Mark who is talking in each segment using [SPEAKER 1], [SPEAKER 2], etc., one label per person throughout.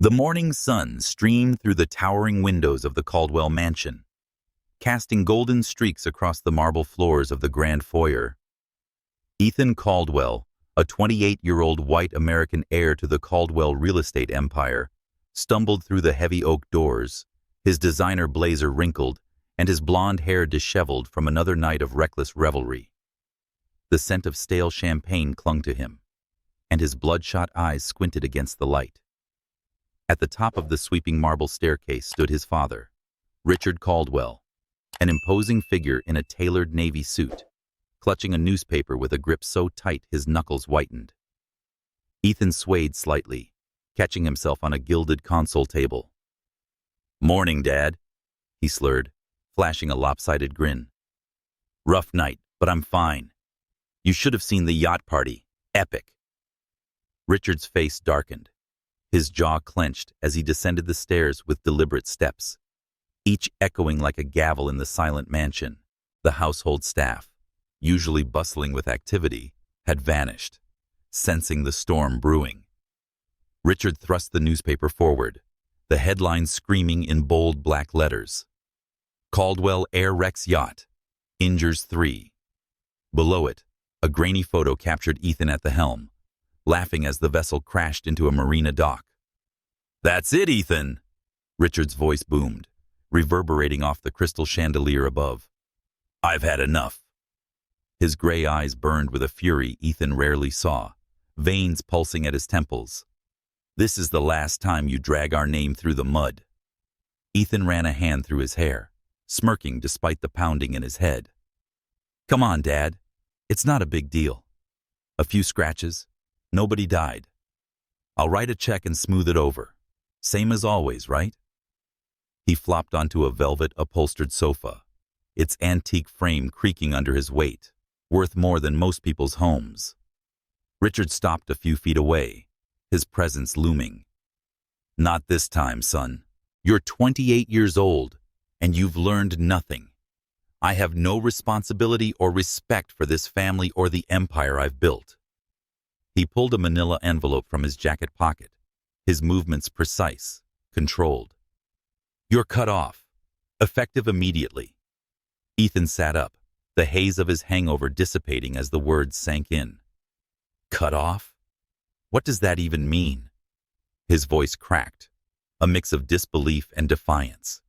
[SPEAKER 1] The morning sun streamed through the towering windows of the Caldwell mansion, casting golden streaks across the marble floors of the grand foyer. Ethan Caldwell, a 28-year-old white American heir to the Caldwell real estate empire, stumbled through the heavy oak doors, his designer blazer wrinkled and his blonde hair disheveled from another night of reckless revelry. The scent of stale champagne clung to him, and his bloodshot eyes squinted against the light. At the top of the sweeping marble staircase stood his father, Richard Caldwell, an imposing figure in a tailored navy suit, clutching a newspaper with a grip so tight his knuckles whitened. Ethan swayed slightly, catching himself on a gilded console table. "Morning, Dad," he slurred, flashing a lopsided grin. "Rough night, but I'm fine. You should have seen the yacht party. Epic." Richard's face darkened. His jaw clenched as he descended the stairs with deliberate steps, each echoing like a gavel in the silent mansion. The household staff, usually bustling with activity, had vanished, sensing the storm brewing. Richard thrust the newspaper forward, the headline screaming in bold black letters. "Caldwell Heir wrecks yacht. Injures 3. Below it, a grainy photo captured Ethan at the helm, laughing as the vessel crashed into a marina dock. "That's it, Ethan!" Richard's voice boomed, reverberating off the crystal chandelier above. "I've had enough." His gray eyes burned with a fury Ethan rarely saw, veins pulsing at his temples. "This is the last time you drag our name through the mud." Ethan ran a hand through his hair, smirking despite the pounding in his head. "Come on, Dad. It's not a big deal. A few scratches. Nobody died. I'll write a check and smooth it over. Same as always, right?" He flopped onto a velvet-upholstered sofa, its antique frame creaking under his weight, worth more than most people's homes. Richard stopped a few feet away, his presence looming. "Not this time, son. You're 28 years old, and you've learned nothing. I have no responsibility or respect for this family or the empire I've built." He pulled a manila envelope from his jacket pocket, his movements precise, controlled. "You're cut off, effective immediately." Ethan sat up, the haze of his hangover dissipating as the words sank in. "Cut off? What does that even mean?" His voice cracked, a mix of disbelief and defiance.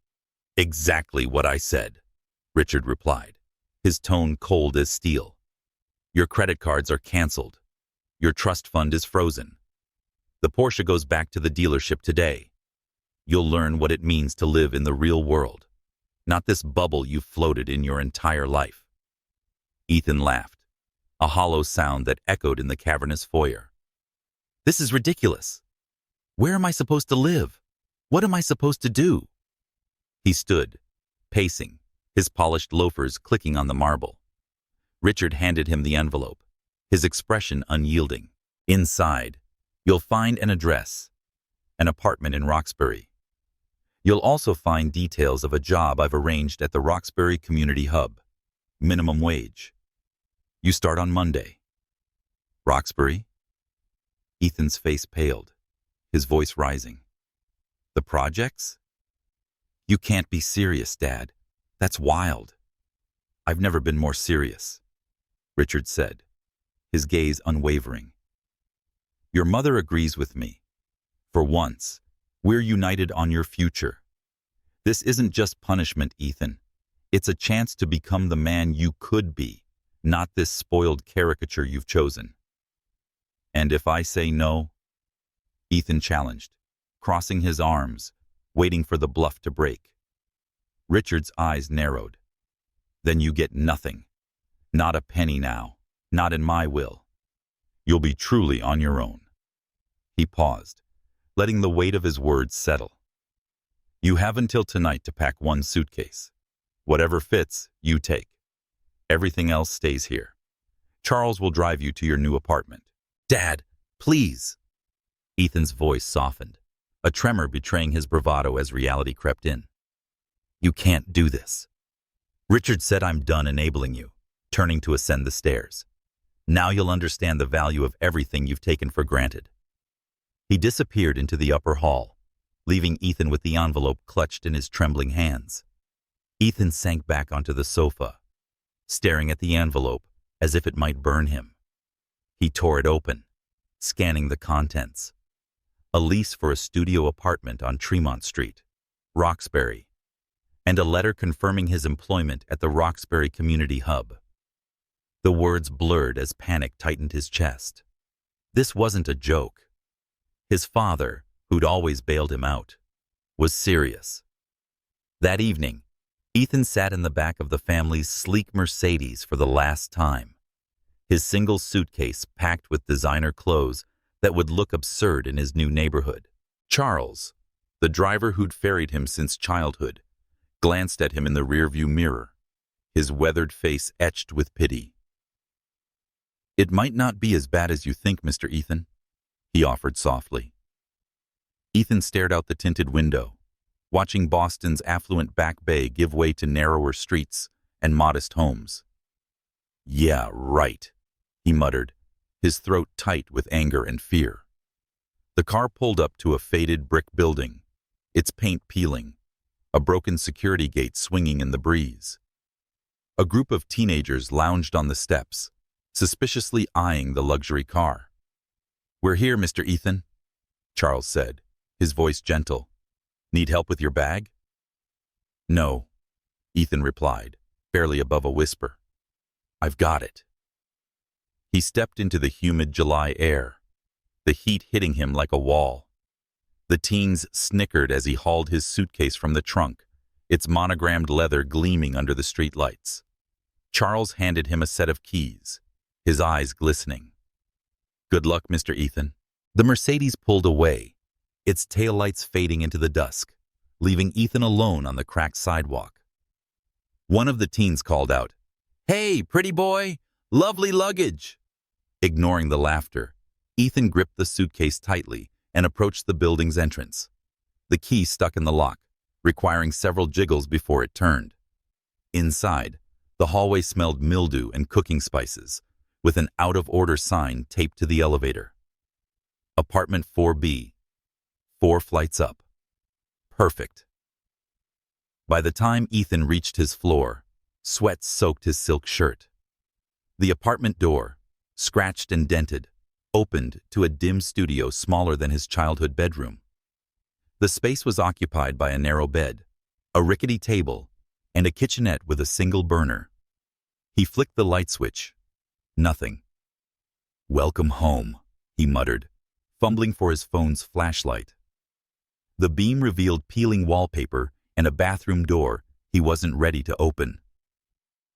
[SPEAKER 1] "Exactly what I said," Richard replied, his tone cold as steel. "Your credit cards are canceled. Your trust fund is frozen. The Porsche goes back to the dealership today. You'll learn what it means to live in the real world, not this bubble you've floated in your entire life." Ethan laughed, a hollow sound that echoed in the cavernous foyer. "This is ridiculous. Where am I supposed to live? What am I supposed to do?" He stood, pacing, his polished loafers clicking on the marble. Richard handed him the envelope, his expression unyielding. "Inside, you'll find an address, an apartment in Roxbury. You'll also find details of a job I've arranged at the Roxbury Community Hub. Minimum wage. You start on Monday." "Roxbury?" Ethan's face paled, his voice rising. "The projects? You can't be serious, Dad. That's wild." "I've never been more serious," Richard said, his gaze unwavering. "Your mother agrees with me. For once, we're united on your future. This isn't just punishment, Ethan. It's a chance to become the man you could be, not this spoiled caricature you've chosen." "And if I say no?" Ethan challenged, crossing his arms, waiting for the bluff to break. Richard's eyes narrowed. "Then you get nothing. Not a penny now. Not in my will. You'll be truly on your own." He paused, letting the weight of his words settle. "You have until tonight to pack one suitcase. Whatever fits, you take. Everything else stays here. Charles will drive you to your new apartment." "Dad, please!" Ethan's voice softened, a tremor betraying his bravado as reality crept in. "You can't do this." Richard said, "I'm done enabling you," turning to ascend the stairs. "Now you'll understand the value of everything you've taken for granted." He disappeared into the upper hall, leaving Ethan with the envelope clutched in his trembling hands. Ethan sank back onto the sofa, staring at the envelope as if it might burn him. He tore it open, scanning the contents. A lease for a studio apartment on Tremont Street, Roxbury, and a letter confirming his employment at the Roxbury Community Hub. The words blurred as panic tightened his chest. This wasn't a joke. His father, who'd always bailed him out, was serious. That evening, Ethan sat in the back of the family's sleek Mercedes for the last time, his single suitcase packed with designer clothes that would look absurd in his new neighborhood. Charles, the driver who'd ferried him since childhood, glanced at him in the rearview mirror, his weathered face etched with pity. "It might not be as bad as you think, Mr. Ethan," he offered softly. Ethan stared out the tinted window, watching Boston's affluent Back Bay give way to narrower streets and modest homes. "Yeah, right," he muttered, his throat tight with anger and fear. The car pulled up to a faded brick building, its paint peeling, a broken security gate swinging in the breeze. A group of teenagers lounged on the steps, suspiciously eyeing the luxury car. "We're here, Mr. Ethan," Charles said, his voice gentle. "Need help with your bag?" "No," Ethan replied, barely above a whisper. "I've got it." He stepped into the humid July air, the heat hitting him like a wall. The teens snickered as he hauled his suitcase from the trunk, its monogrammed leather gleaming under the streetlights. Charles handed him a set of keys, his eyes glistening. "Good luck, Mr. Ethan." The Mercedes pulled away, its taillights fading into the dusk, leaving Ethan alone on the cracked sidewalk. One of the teens called out, "Hey, pretty boy, lovely luggage." Ignoring the laughter, Ethan gripped the suitcase tightly and approached the building's entrance. The key stuck in the lock, requiring several jiggles before it turned. Inside, the hallway smelled mildew and cooking spices, with an out-of-order sign taped to the elevator. Apartment 4B, 4 flights up. Perfect. By the time Ethan reached his floor, sweat soaked his silk shirt. The apartment door, scratched and dented, opened to a dim studio smaller than his childhood bedroom. The space was occupied by a narrow bed, a rickety table, and a kitchenette with a single burner. He flicked the light switch. Nothing. "Welcome home," he muttered, fumbling for his phone's flashlight. The beam revealed peeling wallpaper and a bathroom door he wasn't ready to open.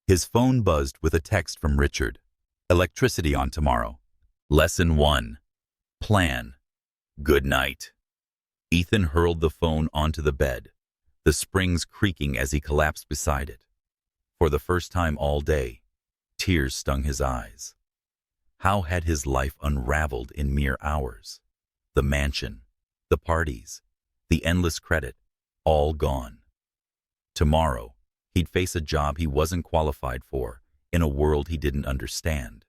[SPEAKER 1] His phone buzzed with a text from Richard. "Electricity on tomorrow. Lesson 1. Plan. Good night." Ethan hurled the phone onto the bed, the springs creaking as he collapsed beside it. For the first time all day, tears stung his eyes. How had his life unraveled in mere hours? The mansion, the parties, the endless credit, all gone. Tomorrow, he'd face a job he wasn't qualified for in a world he didn't understand.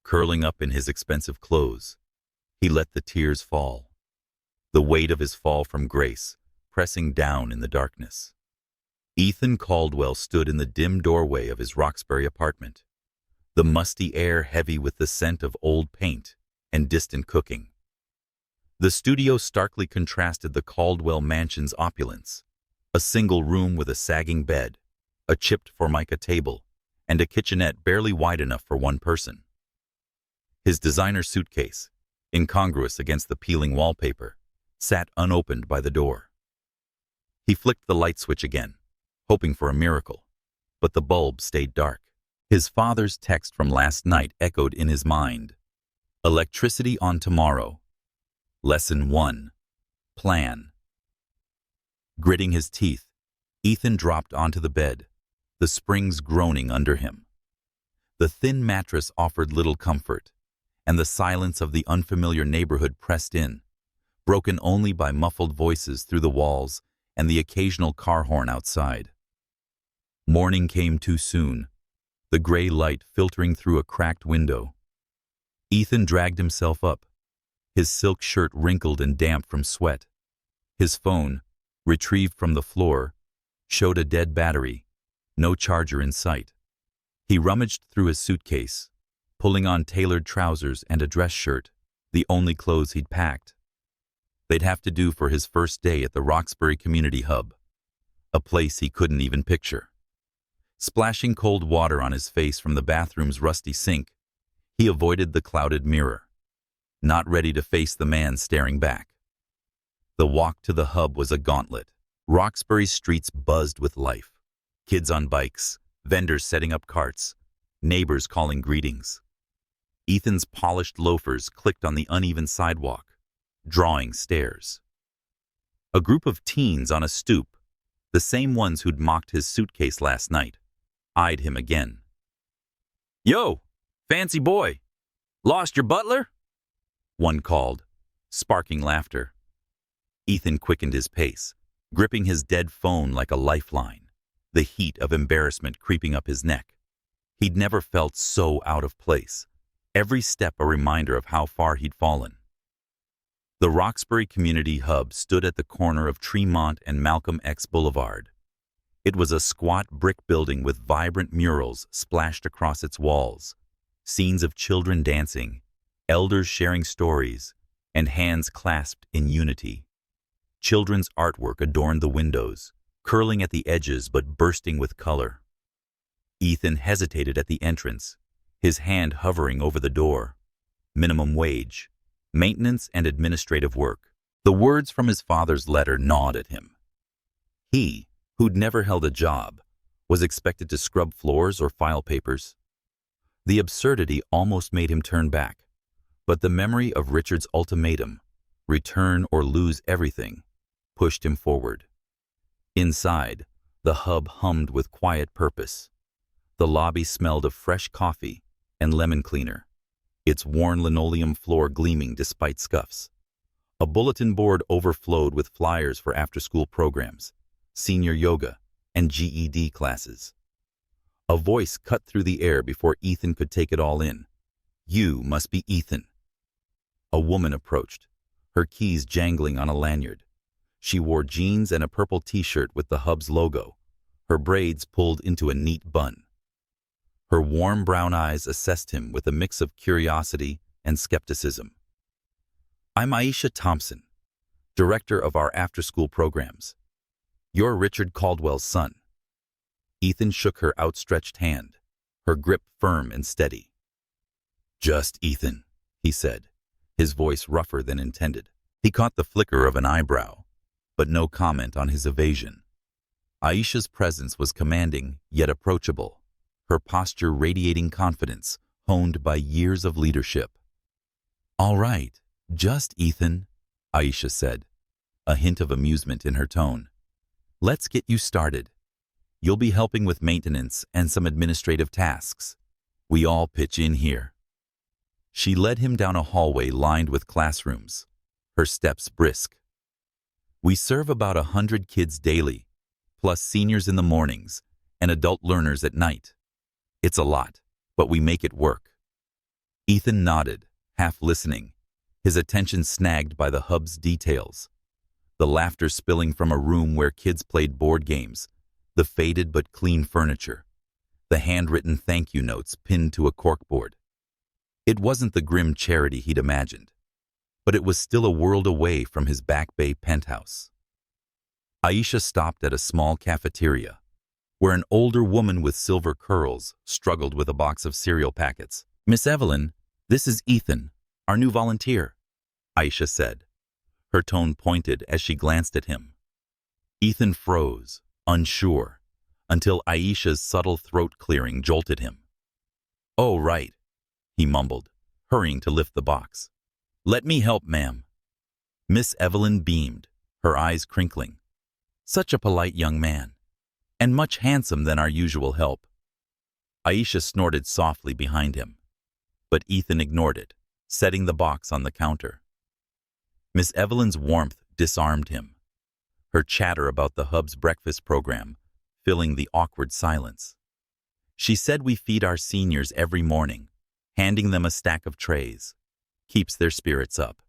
[SPEAKER 1] Curling up in his expensive clothes, he let the tears fall, the weight of his fall from grace pressing down in the darkness. Ethan Caldwell stood in the dim doorway of his Roxbury apartment, the musty air heavy with the scent of old paint and distant cooking. The studio starkly contrasted the Caldwell mansion's opulence, a single room with a sagging bed, a chipped formica table, and a kitchenette barely wide enough for one person. His designer suitcase, incongruous against the peeling wallpaper, sat unopened by the door. He flicked the light switch again, hoping for a miracle, but the bulb stayed dark. His father's text from last night echoed in his mind. "Electricity on tomorrow. Lesson 1. Plan." Gritting his teeth, Ethan dropped onto the bed, the springs groaning under him. The thin mattress offered little comfort, and the silence of the unfamiliar neighborhood pressed in, broken only by muffled voices through the walls and the occasional car horn outside. Morning came too soon, the gray light filtering through a cracked window. Ethan dragged himself up, his silk shirt wrinkled and damp from sweat, His phone, retrieved from the floor, showed a dead battery, no charger in sight. He rummaged through his suitcase, pulling on tailored trousers and a dress shirt, the only clothes he'd packed. They'd have to do for his first day at the Roxbury Community Hub, a place he couldn't even picture. Splashing cold water on his face from the bathroom's rusty sink, he avoided the clouded mirror, not ready to face the man staring back. The walk to the hub was a gauntlet. Roxbury's streets buzzed with life. Kids on bikes, vendors setting up carts, neighbors calling greetings. Ethan's polished loafers clicked on the uneven sidewalk, drawing stares. A group of teens on a stoop, the same ones who'd mocked his suitcase last night, eyed him again. "Yo, fancy boy, lost your butler?" one called, sparking laughter. Ethan quickened his pace, gripping his dead phone like a lifeline, the heat of embarrassment creeping up his neck. He'd never felt so out of place, every step a reminder of how far he'd fallen. The Roxbury Community Hub stood at the corner of Tremont and Malcolm X Boulevard. It was a squat brick building with vibrant murals splashed across its walls, scenes of children dancing, elders sharing stories, and hands clasped in unity. Children's artwork adorned the windows, curling at the edges but bursting with color. Ethan hesitated at the entrance, his hand hovering over the door. Minimum wage, maintenance and administrative work. The words from his father's letter gnawed at him. He, who'd never held a job, was expected to scrub floors or file papers. The absurdity almost made him turn back, but the memory of Richard's ultimatum, return or lose everything, pushed him forward. Inside, the hub hummed with quiet purpose. The lobby smelled of fresh coffee and lemon cleaner, its worn linoleum floor gleaming despite scuffs. A bulletin board overflowed with flyers for after-school programs, senior yoga, and GED classes. A voice cut through the air before Ethan could take it all in. "You must be Ethan." A woman approached, her keys jangling on a lanyard. She wore jeans and a purple t-shirt with the hub's logo, her braids pulled into a neat bun. Her warm brown eyes assessed him with a mix of curiosity and skepticism. "I'm Aisha Thompson, director of our after-school programs. You're Richard Caldwell's son." Ethan shook her outstretched hand, her grip firm and steady. "Just Ethan," he said, his voice rougher than intended. He caught the flicker of an eyebrow, but no comment on his evasion. Aisha's presence was commanding yet approachable, her posture radiating confidence, honed by years of leadership. "All right, just Ethan," Aisha said, a hint of amusement in her tone. "Let's get you started. You'll be helping with maintenance and some administrative tasks. We all pitch in here." She led him down a hallway lined with classrooms, her steps brisk. "We serve about 100 kids daily, plus seniors in the mornings and adult learners at night. It's a lot, but we make it work." Ethan nodded, half listening, his attention snagged by the hub's details. The laughter spilling from a room where kids played board games, the faded but clean furniture, the handwritten thank you notes pinned to a corkboard. It wasn't the grim charity he'd imagined, but it was still a world away from his Back Bay penthouse. Aisha stopped at a small cafeteria, where an older woman with silver curls struggled with a box of cereal packets. "Miss Evelyn, this is Ethan, our new volunteer," Aisha said, her tone pointed as she glanced at him. Ethan froze, unsure, until Aisha's subtle throat clearing jolted him. "Oh, right," he mumbled, hurrying to lift the box. "Let me help, ma'am." Miss Evelyn beamed, her eyes crinkling. Such a polite young man, and much handsome than our usual help. Aisha snorted softly behind him, but Ethan ignored it, setting the box on the counter. Miss Evelyn's warmth disarmed him, her chatter about the hub's breakfast program filling the awkward silence. "She said we feed our seniors every morning, handing them a stack of trays. Keeps their spirits up."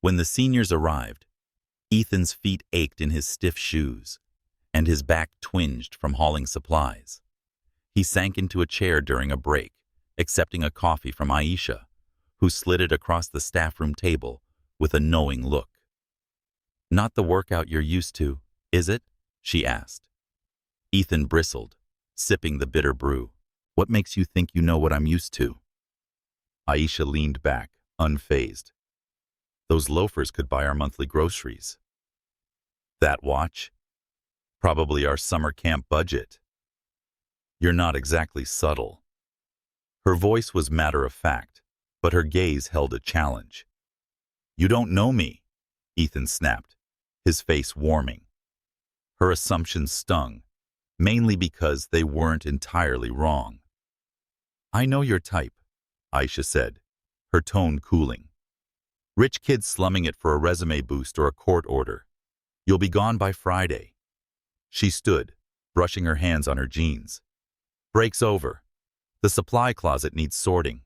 [SPEAKER 1] When the seniors arrived, Ethan's feet ached in his stiff shoes, and his back twinged from hauling supplies. He sank into a chair during a break, accepting a coffee from Aisha, who slid it across the staff room table with a knowing look. "Not the workout you're used to, is it?" she asked. Ethan bristled, sipping the bitter brew. "What makes you think you know what I'm used to?" Aisha leaned back, unfazed. "Those loafers could buy our monthly groceries." "That watch? Probably our summer camp budget." "You're not exactly subtle." Her voice was matter-of-fact, but her gaze held a challenge. "You don't know me," Ethan snapped, his face warming. Her assumptions stung, mainly because they weren't entirely wrong. "I know your type," Aisha said, her tone cooling. "Rich kids slumming it for a resume boost or a court order. You'll be gone by Friday." She stood, brushing her hands on her jeans. "Break's over. The supply closet needs sorting."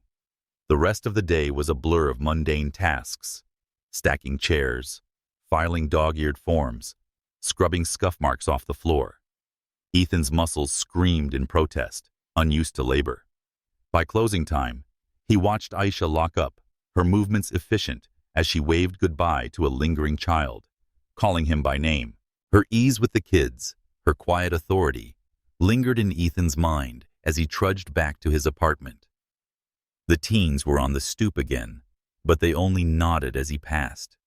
[SPEAKER 1] The rest of the day was a blur of mundane tasks: stacking chairs, filing dog-eared forms, scrubbing scuff marks off the floor. Ethan's muscles screamed in protest, unused to labor. By closing time, he watched Aisha lock up, her movements efficient as she waved goodbye to a lingering child, calling him by name. Her ease with the kids, her quiet authority, lingered in Ethan's mind as he trudged back to his apartment. The teens were on the stoop again, but they only nodded as he passed.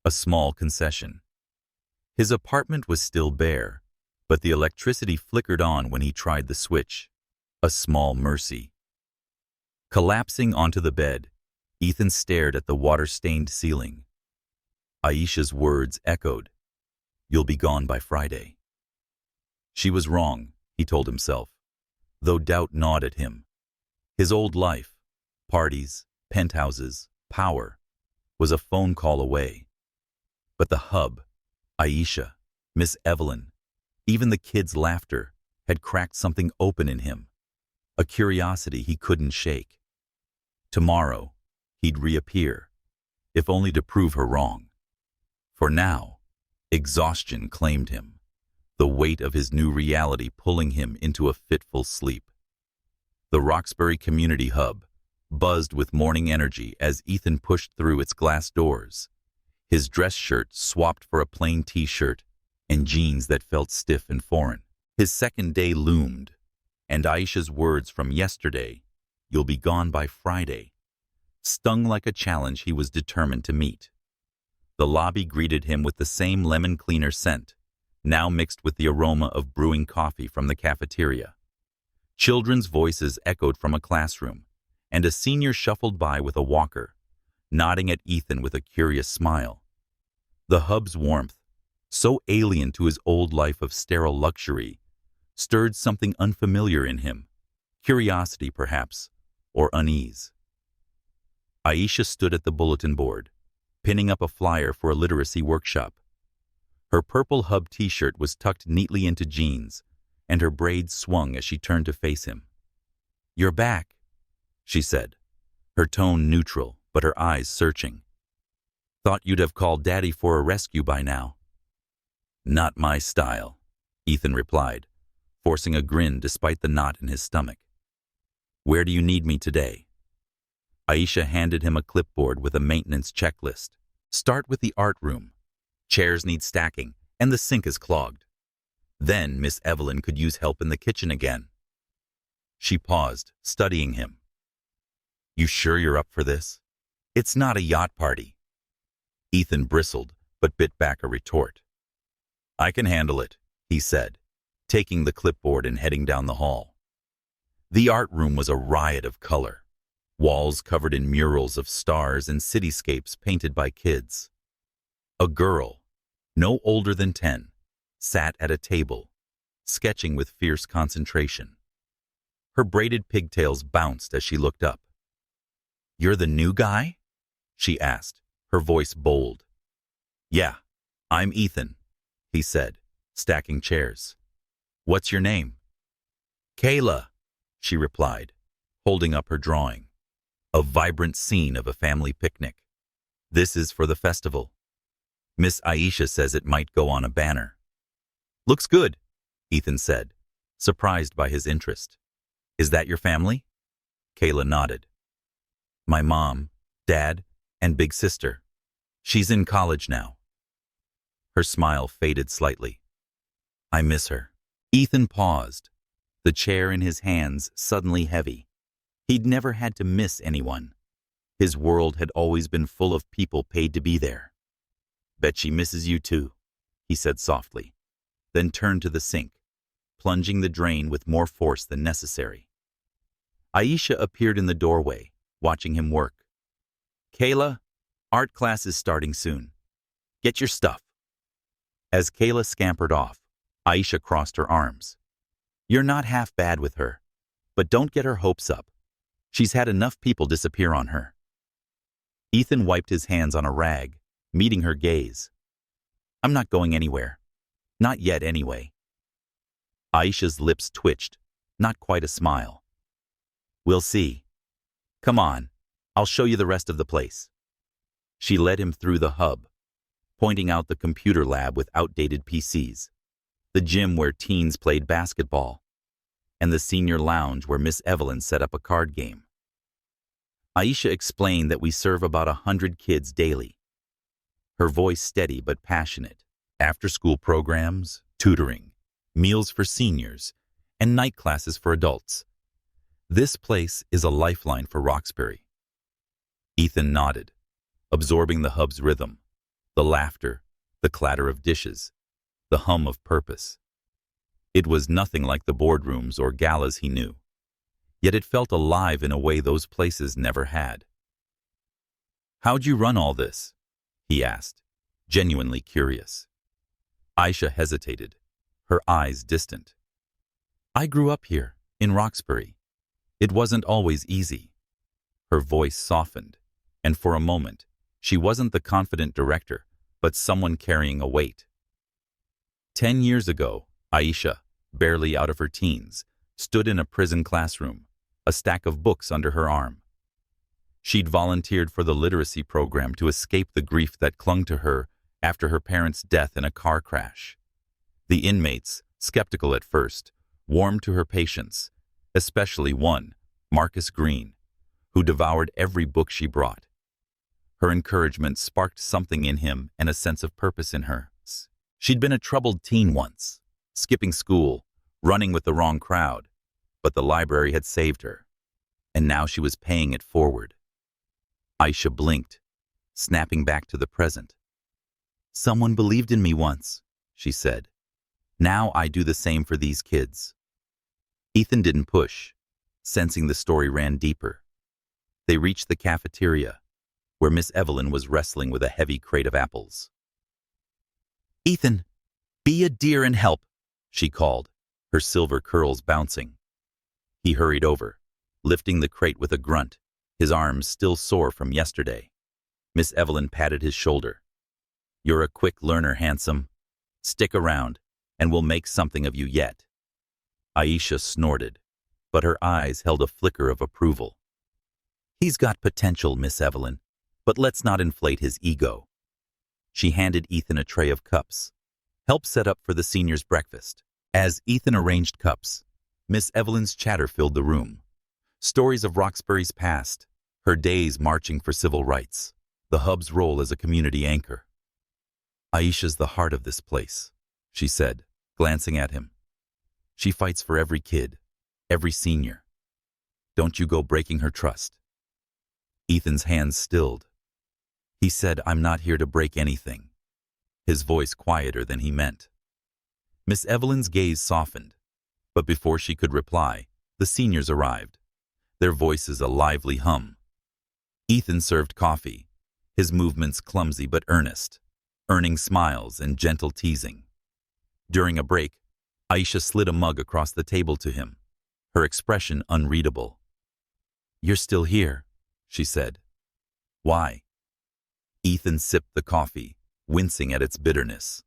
[SPEAKER 1] A small concession. His apartment was still bare, but the electricity flickered on when he tried the switch. A small mercy. Collapsing onto the bed, Ethan stared at the water-stained ceiling. Aisha's words echoed, "You'll be gone by Friday." She was wrong, he told himself, though doubt gnawed at him. His old life, parties, penthouses, power, was a phone call away. But the hub, Aisha, Miss Evelyn, even the kids' laughter, had cracked something open in him, a curiosity he couldn't shake. Tomorrow, he'd reappear, if only to prove her wrong. For now, exhaustion claimed him, the weight of his new reality pulling him into a fitful sleep. The Roxbury Community Hub buzzed with morning energy as Ethan pushed through its glass doors, his dress shirt swapped for a plain t-shirt and jeans that felt stiff and foreign. His second day loomed, and Aisha's words from yesterday, "You'll be gone by Friday," stung like a challenge he was determined to meet. The lobby greeted him with the same lemon cleaner scent, now mixed with the aroma of brewing coffee from the cafeteria. Children's voices echoed from a classroom, and a senior shuffled by with a walker, nodding at Ethan with a curious smile. The hub's warmth, so alien to his old life of sterile luxury, stirred something unfamiliar in him, curiosity perhaps, or unease. Aisha stood at the bulletin board, pinning up a flyer for a literacy workshop. Her purple hub t-shirt was tucked neatly into jeans, and her braids swung as she turned to face him. "You're back," she said, her tone neutral but her eyes searching. "Thought you'd have called Daddy for a rescue by now." "Not my style," Ethan replied, forcing a grin despite the knot in his stomach. "Where do you need me today?" Aisha handed him a clipboard with a maintenance checklist. "Start with the art room. Chairs need stacking, and the sink is clogged. Then Miss Evelyn could use help in the kitchen again." She paused, studying him. "You sure you're up for this? It's not a yacht party." Ethan bristled, but bit back a retort. "I can handle it," he said, taking the clipboard and heading down the hall. The art room was a riot of color, walls covered in murals of stars and cityscapes painted by kids. A girl, no older than 10, sat at a table, sketching with fierce concentration. Her braided pigtails bounced as she looked up. "You're the new guy?" she asked, her voice bold. "Yeah, I'm Ethan," he said, stacking chairs. "What's your name?" "Kayla," she replied, holding up her drawing. A vibrant scene of a family picnic. "This is for the festival." Miss Aisha says it might go on a banner. Looks good, Ethan said, surprised by his interest. Is that your family? Kayla nodded. My mom, dad, and big sister. She's in college now. Her smile faded slightly. I miss her. Ethan paused, the chair in his hands suddenly heavy. He'd never had to miss anyone. His world had always been full of people paid to be there. Bet she misses you too, he said softly, then turned to the sink, plunging the drain with more force than necessary. Aisha appeared in the doorway, watching him work. Kayla, art class is starting soon. Get your stuff. As Kayla scampered off, Aisha crossed her arms. You're not half bad with her, but don't get her hopes up. She's had enough people disappear on her. Ethan wiped his hands on a rag, meeting her gaze. I'm not going anywhere. Not yet, anyway. Aisha's lips twitched, not quite a smile. We'll see. Come on, I'll show you the rest of the place. She led him through the hub, pointing out the computer lab with outdated PCs, the gym where teens played basketball, and the senior lounge where Miss Evelyn set up a card game. Aisha explained that we serve about 100 kids daily, her voice steady but passionate. After-school programs, tutoring, meals for seniors, and night classes for adults. This place is a lifeline for Roxbury. Ethan nodded, absorbing the hub's rhythm, the laughter, the clatter of dishes, the hum of purpose. It was nothing like the boardrooms or galas he knew, yet it felt alive in a way those places never had. How'd you run all this? He asked, genuinely curious. Aisha hesitated, her eyes distant. I grew up here, in Roxbury. It wasn't always easy. Her voice softened, and for a moment, she wasn't the confident director, but someone carrying a weight. 10 years ago, Aisha, barely out of her teens, stood in a prison classroom, a stack of books under her arm. She'd volunteered for the literacy program to escape the grief that clung to her after her parents' death in a car crash. The inmates, skeptical at first, warmed to her patience, especially one, Marcus Green, who devoured every book she brought. Her encouragement sparked something in him and a sense of purpose in her. She'd been a troubled teen once, skipping school, running with the wrong crowd, but the library had saved her, and now she was paying it forward. Aisha blinked, snapping back to the present. Someone believed in me once, she said. Now I do the same for these kids. Ethan didn't push, sensing the story ran deeper. They reached the cafeteria, where Miss Evelyn was wrestling with a heavy crate of apples. Ethan, be a dear and help, she called, her silver curls bouncing. He hurried over, lifting the crate with a grunt, his arms still sore from yesterday. Miss Evelyn patted his shoulder. You're a quick learner, handsome. Stick around, and we'll make something of you yet. Aisha snorted, but her eyes held a flicker of approval. He's got potential, Miss Evelyn, but let's not inflate his ego. She handed Ethan a tray of cups. Help set up for the seniors' breakfast. As Ethan arranged cups, Miss Evelyn's chatter filled the room. Stories of Roxbury's past, her days marching for civil rights, the hub's role as a community anchor. Aisha's the heart of this place, she said, glancing at him. She fights for every kid, every senior. Don't you go breaking her trust. Ethan's hands stilled. He said, I'm not here to break anything, his voice quieter than he meant. Miss Evelyn's gaze softened, but before she could reply, the seniors arrived, their voices a lively hum. Ethan served coffee, his movements clumsy but earnest, earning smiles and gentle teasing. During a break, Aisha slid a mug across the table to him, her expression unreadable. You're still here, she said. Why? Ethan sipped the coffee, wincing at its bitterness.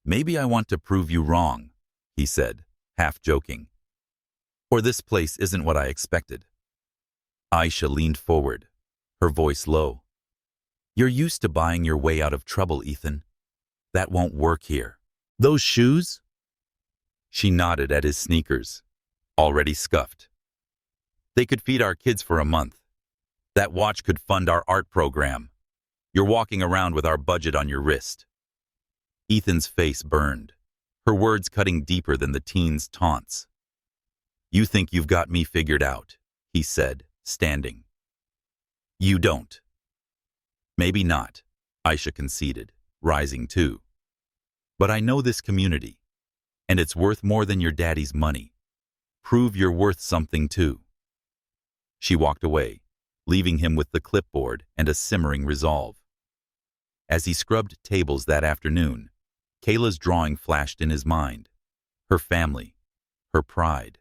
[SPEAKER 1] Maybe I want to prove you wrong, he said, half joking. Or this place isn't what I expected. Aisha leaned forward, her voice low. You're used to buying your way out of trouble, Ethan. That won't work here. Those shoes? She nodded at his sneakers, already scuffed. They could feed our kids for a month. That watch could fund our art program. You're walking around with our budget on your wrist. Ethan's face burned, her words cutting deeper than the teen's taunts. You think you've got me figured out, he said, standing. You don't. Maybe not, Aisha conceded, rising too. But I know this community, and it's worth more than your daddy's money. Prove you're worth something too. She walked away, leaving him with the clipboard and a simmering resolve. As he scrubbed tables that afternoon, Kayla's drawing flashed in his mind. Her family, her pride.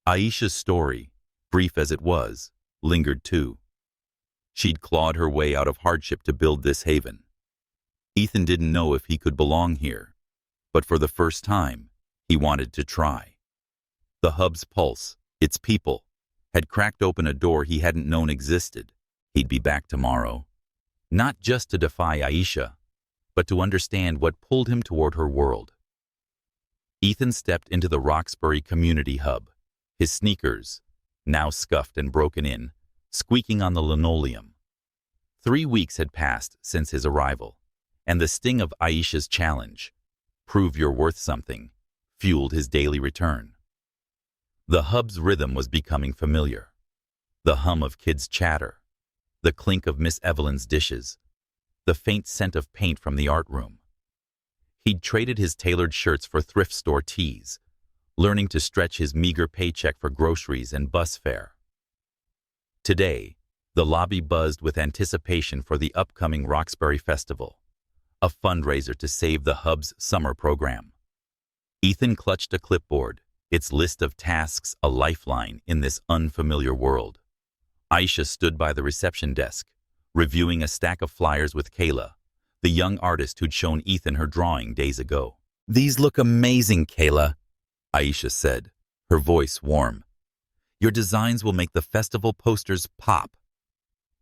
[SPEAKER 1] Aisha's story, brief as it was, lingered too. She'd clawed her way out of hardship to build this haven. Ethan didn't know if he could belong here, but for the first time, he wanted to try. The hub's pulse, its people, had cracked open a door he hadn't known existed. He'd be back tomorrow, not just to defy Aisha, but to understand what pulled him toward her world. Ethan stepped into the Roxbury Community Hub, his sneakers, now scuffed and broken in, squeaking on the linoleum. 3 weeks had passed since his arrival, and the sting of Aisha's challenge, prove you're worth something, fueled his daily return. The hub's rhythm was becoming familiar. The hum of kids' chatter, the clink of Miss Evelyn's dishes, the faint scent of paint from the art room. He'd traded his tailored shirts for thrift store tees, learning to stretch his meager paycheck for groceries and bus fare. Today, the lobby buzzed with anticipation for the upcoming Roxbury Festival, a fundraiser to save the hub's summer program. Ethan clutched a clipboard, its list of tasks a lifeline in this unfamiliar world. Aisha stood by the reception desk, reviewing a stack of flyers with Kayla, the young artist who'd shown Ethan her drawing days ago. These look amazing, Kayla, Aisha said, her voice warm. Your designs will make the festival posters pop.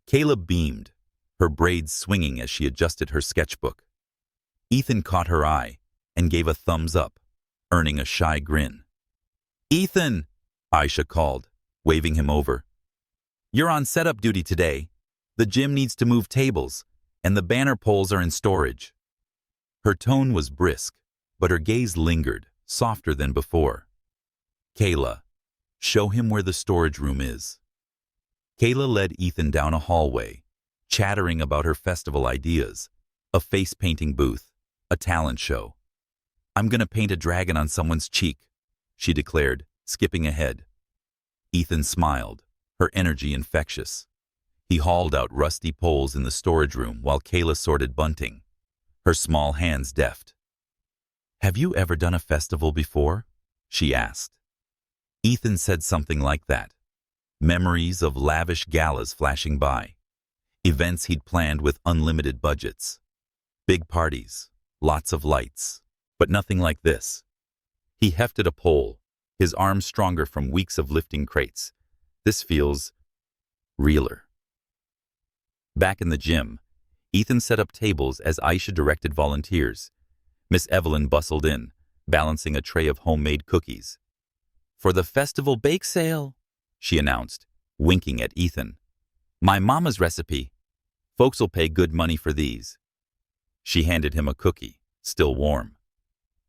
[SPEAKER 1] Kayla beamed, her braids swinging as she adjusted her sketchbook. Ethan caught her eye and gave a thumbs up, earning a shy grin. Ethan, Aisha called, waving him over. You're on setup duty today. The gym needs to move tables, and the banner poles are in storage. Her tone was brisk, but her gaze lingered, softer than before. Kayla, show him where the storage room is. Kayla led Ethan down a hallway, chattering about her festival ideas, a face-painting booth, a talent show. I'm gonna paint a dragon on someone's cheek, she declared, skipping ahead. Ethan smiled, her energy infectious. He hauled out rusty poles in the storage room while Kayla sorted bunting, her small hands deft. Have you ever done a festival before? She asked. Ethan said something like that. Memories of lavish galas flashing by. Events he'd planned with unlimited budgets. Big parties, lots of lights, but nothing like this. He hefted a pole, his arms stronger from weeks of lifting crates. This feels realer. Back in the gym, Ethan set up tables as Aisha directed volunteers. Miss Evelyn bustled in, balancing a tray of homemade cookies. For the festival bake sale, she announced, winking at Ethan. My mama's recipe. Folks will pay good money for these. She handed him a cookie, still warm.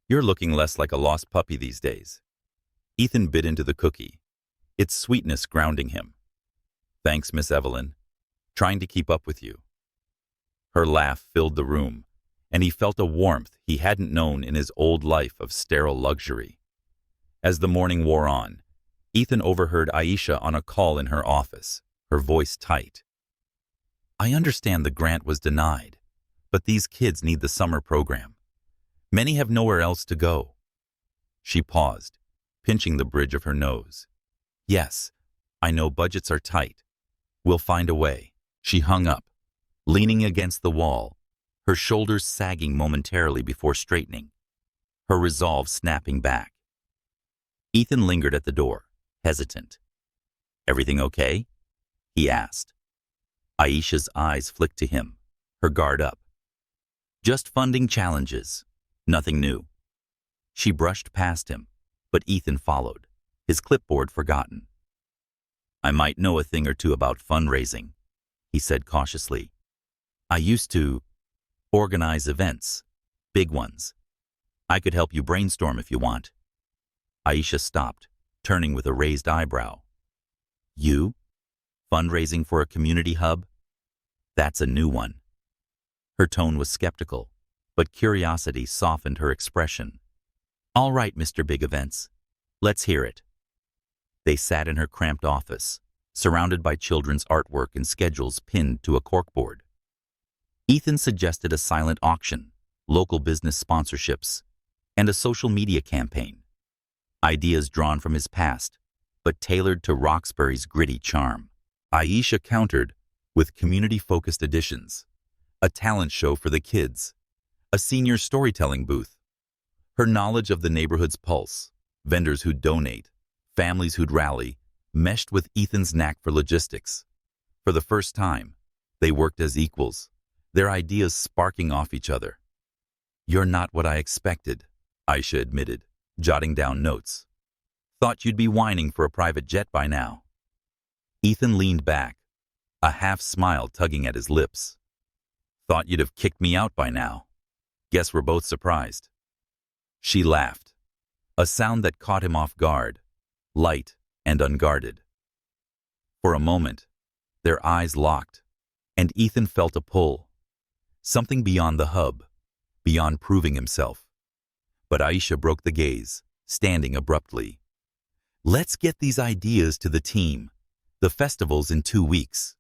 [SPEAKER 1] You're looking less like a lost puppy these days. Ethan bit into the cookie, its sweetness grounding him. Thanks, Miss Evelyn. Trying to keep up with you. Her laugh filled the room, and he felt a warmth he hadn't known in his old life of sterile luxury. As the morning wore on, Ethan overheard Aisha on a call in her office, her voice tight. I understand the grant was denied, but these kids need the summer program. Many have nowhere else to go. She paused, pinching the bridge of her nose. Yes, I know budgets are tight. We'll find a way. She hung up, leaning against the wall, her shoulders sagging momentarily before straightening, her resolve snapping back. Ethan lingered at the door, hesitant. Everything okay? He asked. Aisha's eyes flicked to him, her guard up. Just funding challenges. Nothing new. She brushed past him, but Ethan followed, his clipboard forgotten. I might know a thing or two about fundraising, he said cautiously. I used to organize events, big ones. I could help you brainstorm if you want. Aisha stopped, turning with a raised eyebrow. You? Fundraising for a community hub? That's a new one. Her tone was skeptical, but curiosity softened her expression. All right, Mr. Big Events. Let's hear it. They sat in her cramped office, surrounded by children's artwork and schedules pinned to a corkboard. Ethan suggested a silent auction, local business sponsorships, and a social media campaign. Ideas drawn from his past, but tailored to Roxbury's gritty charm. Aisha countered with community-focused additions, a talent show for the kids, a senior storytelling booth. Her knowledge of the neighborhood's pulse, vendors who'd donate, families who'd rally, meshed with Ethan's knack for logistics. For the first time, they worked as equals, their ideas sparking off each other. You're not what I expected, Aisha admitted, jotting down notes. Thought you'd be whining for a private jet by now. Ethan leaned back, a half-smile tugging at his lips. Thought you'd have kicked me out by now. Guess we're both surprised. She laughed, a sound that caught him off guard, light and unguarded. For a moment, their eyes locked, and Ethan felt a pull. Something beyond the hub, beyond proving himself. But Aisha broke the gaze, standing abruptly. Let's get these ideas to the team. The festival's in 2 weeks.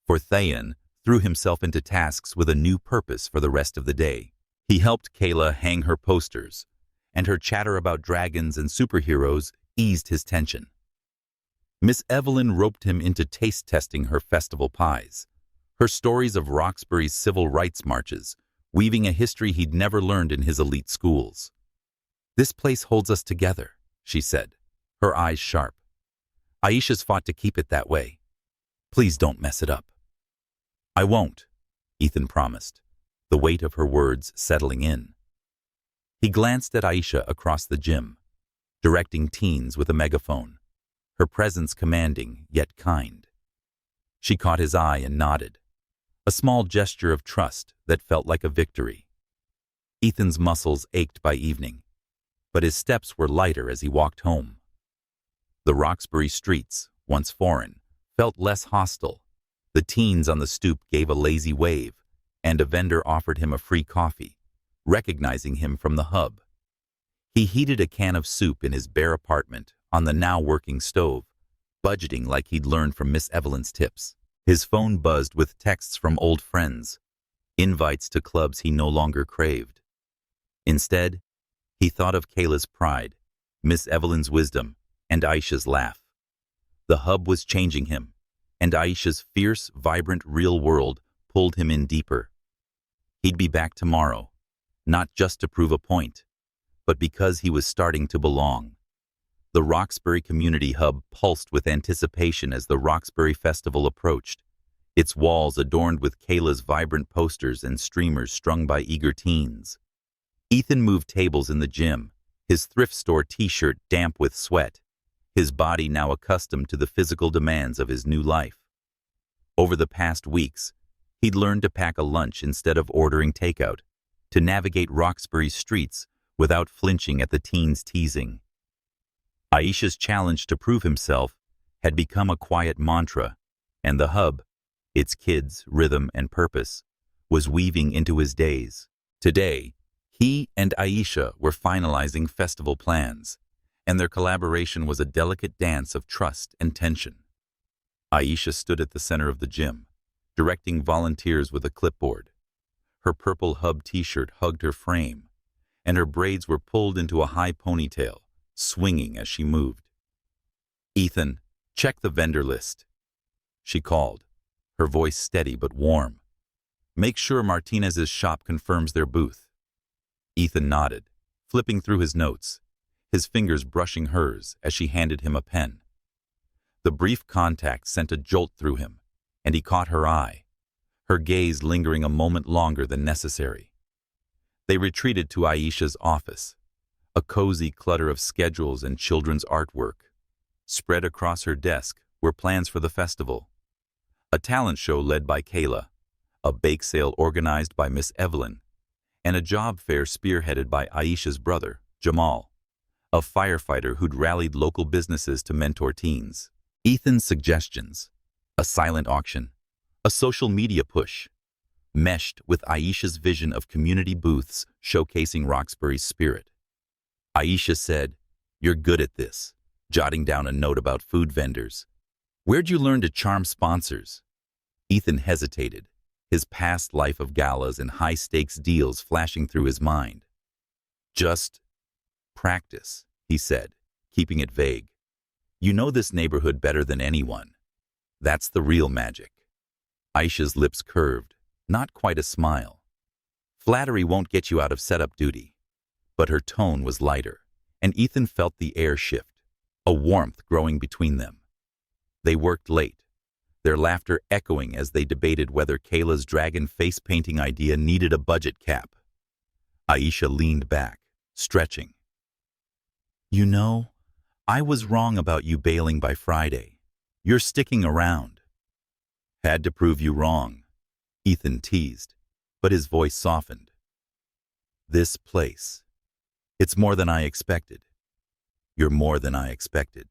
[SPEAKER 1] For Thayan threw himself into tasks with a new purpose for the rest of the day. He helped Kayla hang her posters, and her chatter about dragons and superheroes eased his tension. Miss Evelyn roped him into taste-testing her festival pies, her stories of Roxbury's civil rights marches, weaving a history he'd never learned in his elite schools. This place holds us together, she said, her eyes sharp. Aisha's fought to keep it that way. Please don't mess it up. I won't, Ethan promised, the weight of her words settling in. He glanced at Aisha across the gym, directing teens with a megaphone, her presence commanding yet kind. She caught his eye and nodded, a small gesture of trust that felt like a victory. Ethan's muscles ached by evening, but his steps were lighter as he walked home. The Roxbury streets, once foreign, felt less hostile. The teens on the stoop gave a lazy wave, and a vendor offered him a free coffee, recognizing him from the hub. He heated a can of soup in his bare apartment on the now-working stove, budgeting like he'd learned from Miss Evelyn's tips. His phone buzzed with texts from old friends, invites to clubs he no longer craved. Instead, he thought of Kayla's pride, Miss Evelyn's wisdom, and Aisha's laugh. The hub was changing him, and Aisha's fierce, vibrant real world pulled him in deeper. He'd be back tomorrow, not just to prove a point, but because he was starting to belong. The Roxbury Community Hub pulsed with anticipation as the Roxbury Festival approached, its walls adorned with Kayla's vibrant posters and streamers strung by eager teens. Ethan moved tables in the gym, his thrift store t-shirt damp with sweat, his body now accustomed to the physical demands of his new life. Over the past weeks, he'd learned to pack a lunch instead of ordering takeout, to navigate Roxbury's streets without flinching at the teens' teasing. Aisha's challenge to prove himself had become a quiet mantra, and the hub, its kids, rhythm, and purpose, was weaving into his days. Today, he and Aisha were finalizing festival plans, and their collaboration was a delicate dance of trust and tension. Aisha stood at the center of the gym, directing volunteers with a clipboard. Her purple hub t-shirt hugged her frame, and her braids were pulled into a high ponytail, swinging as she moved. Ethan, check the vendor list, she called, her voice steady but warm. Make sure Martinez's shop confirms their booth. Ethan nodded, flipping through his notes, his fingers brushing hers as she handed him a pen. The brief contact sent a jolt through him, and he caught her eye, her gaze lingering a moment longer than necessary. They retreated to Aisha's office, a cozy clutter of schedules and children's artwork. Spread across her desk were plans for the festival, a talent show led by Kayla, a bake sale organized by Miss Evelyn, and a job fair spearheaded by Aisha's brother, Jamal, a firefighter who'd rallied local businesses to mentor teens. Ethan's suggestions, a silent auction, a social media push, meshed with Aisha's vision of community booths showcasing Roxbury's spirit. Aisha said, "You're good at this," jotting down a note about food vendors. "Where'd you learn to charm sponsors?" Ethan hesitated, his past life of galas and high-stakes deals flashing through his mind. "Just practice," he said, keeping it vague. "You know this neighborhood better than anyone. That's the real magic." Aisha's lips curved, not quite a smile. Flattery won't get you out of setup duty. But her tone was lighter, and Ethan felt the air shift, a warmth growing between them. They worked late, their laughter echoing as they debated whether Kayla's dragon face painting idea needed a budget cap. Aisha leaned back, stretching. "You know, I was wrong about you bailing by Friday. You're sticking around." "Had to prove you wrong," Ethan teased, but his voice softened. "This place. It's more than I expected." "You're more than I expected."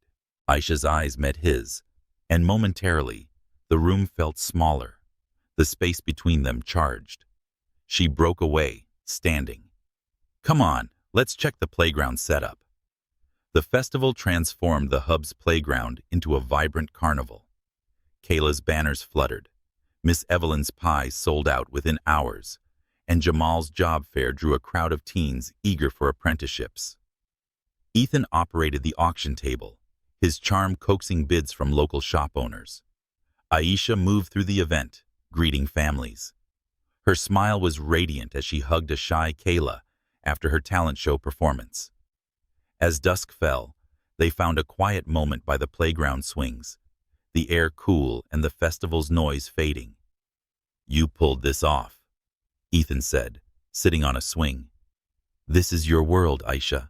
[SPEAKER 1] Aisha's eyes met his, and momentarily, the room felt smaller, the space between them charged. She broke away, standing. "Come on, let's check the playground setup." The festival transformed the hub's playground into a vibrant carnival. Kayla's banners fluttered, Miss Evelyn's pies sold out within hours, and Jamal's job fair drew a crowd of teens eager for apprenticeships. Ethan operated the auction table, his charm coaxing bids from local shop owners. Aisha moved through the event, greeting families. Her smile was radiant as she hugged a shy Kayla after her talent show performance. As dusk fell, they found a quiet moment by the playground swings, the air cool and the festival's noise fading. "You pulled this off," Ethan said, sitting on a swing. "This is your world, Aisha."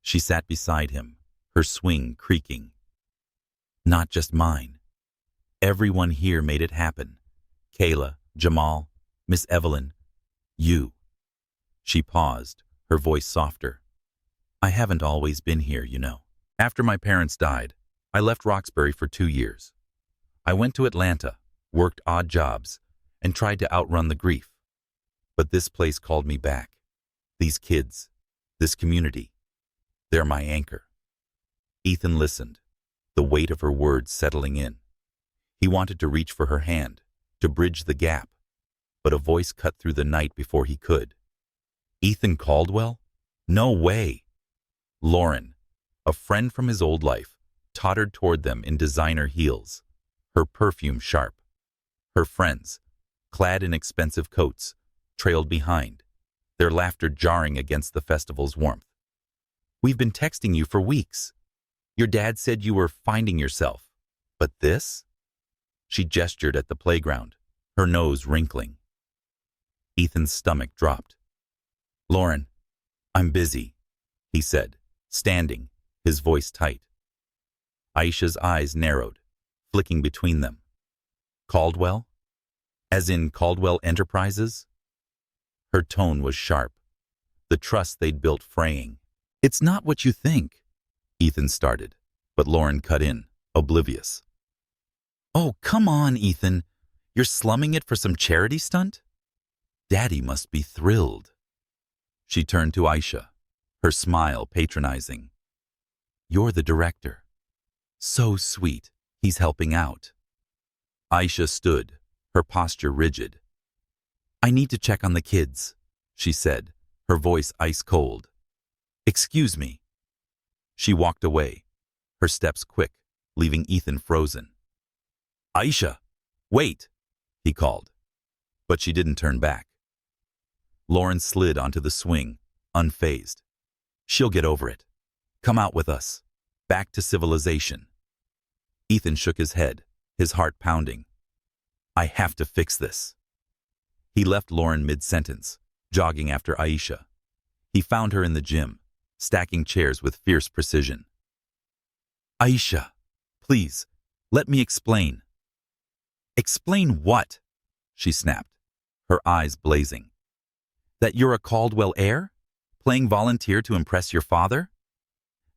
[SPEAKER 1] She sat beside him, her swing creaking. "Not just mine. Everyone here made it happen. Kayla, Jamal, Miss Evelyn, you." She paused, her voice softer. "I haven't always been here, you know. After my parents died, I left Roxbury for 2 years. I went to Atlanta, worked odd jobs, and tried to outrun the grief. But this place called me back. These kids, this community, they're my anchor." Ethan listened, the weight of her words settling in. He wanted to reach for her hand, to bridge the gap, but a voice cut through the night before he could. "Ethan Caldwell? No way!" Lauren, a friend from his old life, tottered toward them in designer heels, her perfume sharp. Her friends, clad in expensive coats, trailed behind, their laughter jarring against the festival's warmth. "We've been texting you for weeks. Your dad said you were finding yourself. But this?" She gestured at the playground, her nose wrinkling. Ethan's stomach dropped. "Lauren, I'm busy," he said, standing, his voice tight. Aisha's eyes narrowed, flicking between them. "Caldwell? As in Caldwell Enterprises?" Her tone was sharp, the trust they'd built fraying. "It's not what you think," Ethan started, but Lauren cut in, oblivious. "Oh, come on, Ethan. You're slumming it for some charity stunt? Daddy must be thrilled." She turned to Aisha, her smile patronizing. "You're the director. So sweet, he's helping out." Aisha stood, her posture rigid. "I need to check on the kids," she said, her voice ice cold. "Excuse me." She walked away, her steps quick, leaving Ethan frozen. "Aisha, wait," he called, but she didn't turn back. Lauren slid onto the swing, unfazed. "She'll get over it. Come out with us. Back to civilization." Ethan shook his head, his heart pounding. I have to fix this. He left Lauren mid-sentence, jogging after Aisha. He found her in the gym, stacking chairs with fierce precision. Aisha, please, let me explain. Explain what? She snapped, her eyes blazing. That you're a Caldwell heir? Playing volunteer to impress your father?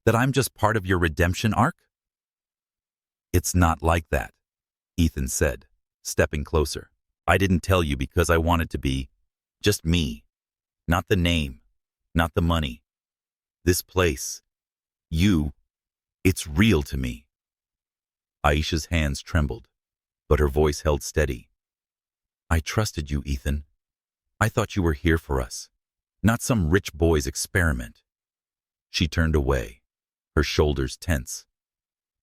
[SPEAKER 1] That I'm just part of your redemption arc? It's not like that, Ethan said, stepping closer. I didn't tell you because I wanted to be just me. Not the name, not the money. This place, you, it's real to me. Aisha's hands trembled, but her voice held steady. I trusted you, Ethan. I thought you were here for us, not some rich boy's experiment. She turned away, her shoulders tense.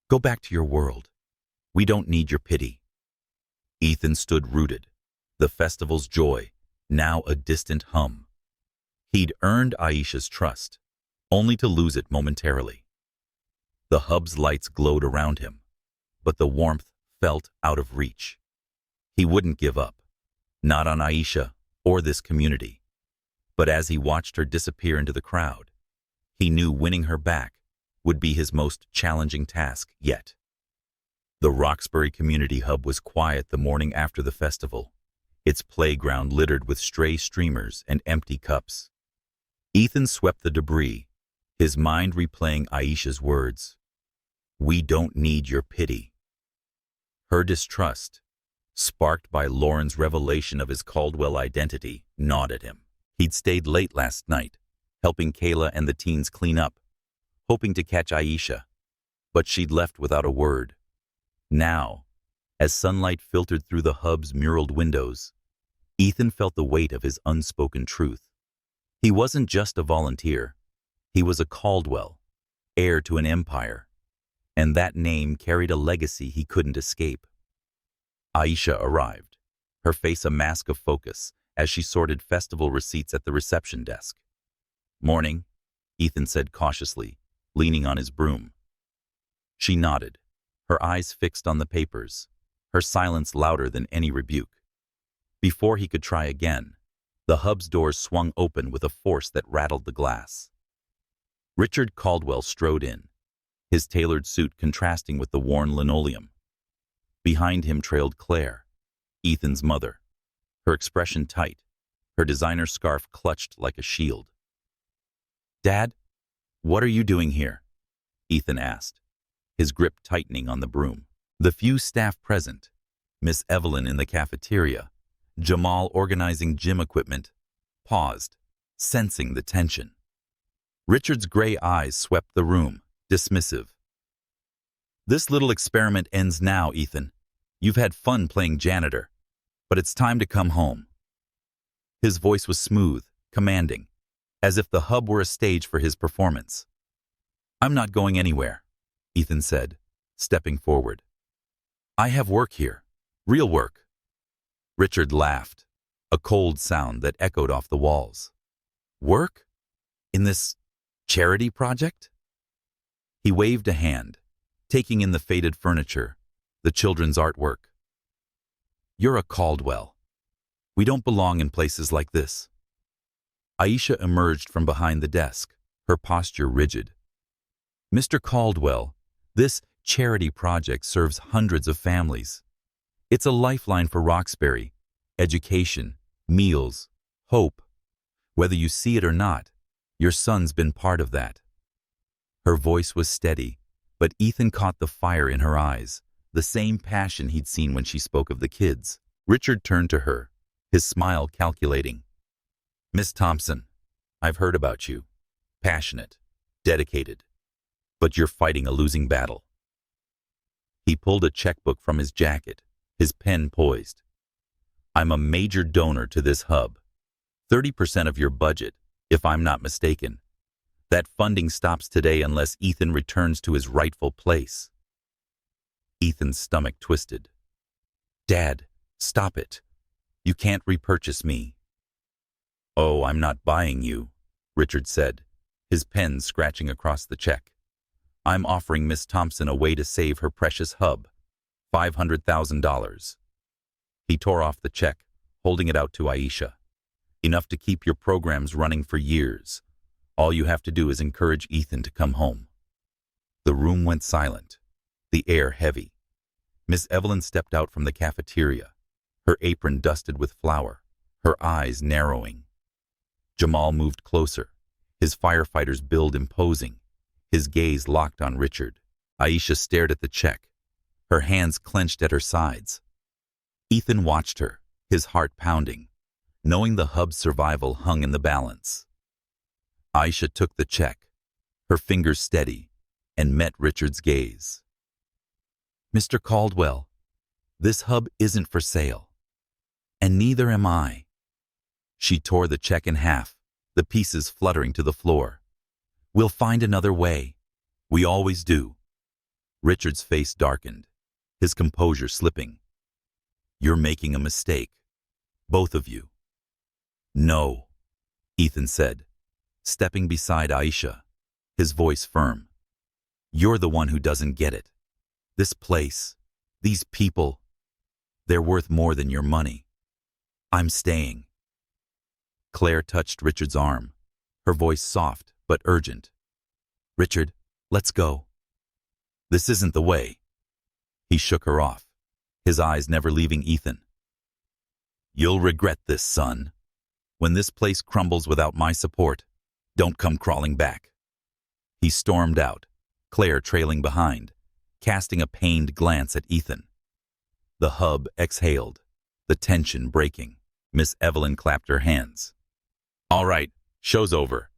[SPEAKER 1] Go back to your world. We don't need your pity. Ethan stood rooted, the festival's joy, now a distant hum. He'd earned Aisha's trust, only to lose it momentarily. The hub's lights glowed around him, but the warmth felt out of reach. He wouldn't give up, not on Aisha or this community. But as he watched her disappear into the crowd, he knew winning her back would be his most challenging task yet. The Roxbury Community Hub was quiet the morning after the festival, its playground littered with stray streamers and empty cups. Ethan swept the debris, his mind replaying Aisha's words. We don't need your pity. Her distrust, sparked by Lauren's revelation of his Caldwell identity, gnawed at him. He'd stayed late last night, helping Kayla and the teens clean up, hoping to catch Aisha, but she'd left without a word. Now, as sunlight filtered through the hub's muraled windows, Ethan felt the weight of his unspoken truth. He wasn't just a volunteer. He was a Caldwell, heir to an empire, and that name carried a legacy he couldn't escape. Aisha arrived, her face a mask of focus as she sorted festival receipts at the reception desk. Morning, Ethan said cautiously, leaning on his broom. She nodded, her eyes fixed on the papers, her silence louder than any rebuke. Before he could try again, the hub's doors swung open with a force that rattled the glass. Richard Caldwell strode in, his tailored suit contrasting with the worn linoleum. Behind him trailed Claire, Ethan's mother, her expression tight, her designer scarf clutched like a shield. Dad, what are you doing here? Ethan asked, his grip tightening on the broom. The few staff present, Miss Evelyn in the cafeteria, Jamal organizing gym equipment, paused, sensing the tension. Richard's gray eyes swept the room, dismissive. This little experiment ends now, Ethan. You've had fun playing janitor, but it's time to come home. His voice was smooth, commanding, as if the hub were a stage for his performance. I'm not going anywhere, Ethan said, stepping forward. I have work here, real work. Richard laughed, a cold sound that echoed off the walls. Work? In this charity project? He waved a hand, taking in the faded furniture, the children's artwork. You're a Caldwell. We don't belong in places like this. Aisha emerged from behind the desk, her posture rigid. Mr. Caldwell, this charity project serves hundreds of families. It's a lifeline for Roxbury, education, meals, hope. Whether you see it or not, your son's been part of that. Her voice was steady, but Ethan caught the fire in her eyes, the same passion he'd seen when she spoke of the kids. Richard turned to her, his smile calculating. Miss Thompson, I've heard about you. Passionate, dedicated, but you're fighting a losing battle. He pulled a checkbook from his jacket, his pen poised. I'm a major donor to this hub. 30% of your budget, if I'm not mistaken. That funding stops today unless Ethan returns to his rightful place. Ethan's stomach twisted. Dad, stop it. You can't repurchase me. Oh, I'm not buying you, Richard said, his pen scratching across the check. I'm offering Miss Thompson a way to save her precious hub, $500,000. He tore off the check, holding it out to Aisha. Enough to keep your programs running for years. All you have to do is encourage Ethan to come home. The room went silent, the air heavy. Miss Evelyn stepped out from the cafeteria, her apron dusted with flour, her eyes narrowing. Jamal moved closer, his firefighter's build imposing, his gaze locked on Richard. Aisha stared at the check, her hands clenched at her sides. Ethan watched her, his heart pounding, knowing the hub's survival hung in the balance. Aisha took the check, her fingers steady, and met Richard's gaze. Mr. Caldwell, this hub isn't for sale. And neither am I. She tore the check in half, the pieces fluttering to the floor. We'll find another way. We always do. Richard's face darkened, his composure slipping. You're making a mistake. Both of you. No, Ethan said, stepping beside Aisha, his voice firm. You're the one who doesn't get it. This place, these people, they're worth more than your money. I'm staying. Claire touched Richard's arm, her voice soft but urgent. Richard, let's go. This isn't the way. He shook her off, his eyes never leaving Ethan. You'll regret this, son. When this place crumbles without my support, don't come crawling back. He stormed out, Claire trailing behind, casting a pained glance at Ethan. The hub exhaled, the tension breaking. Miss Evelyn clapped her hands. All right, show's over.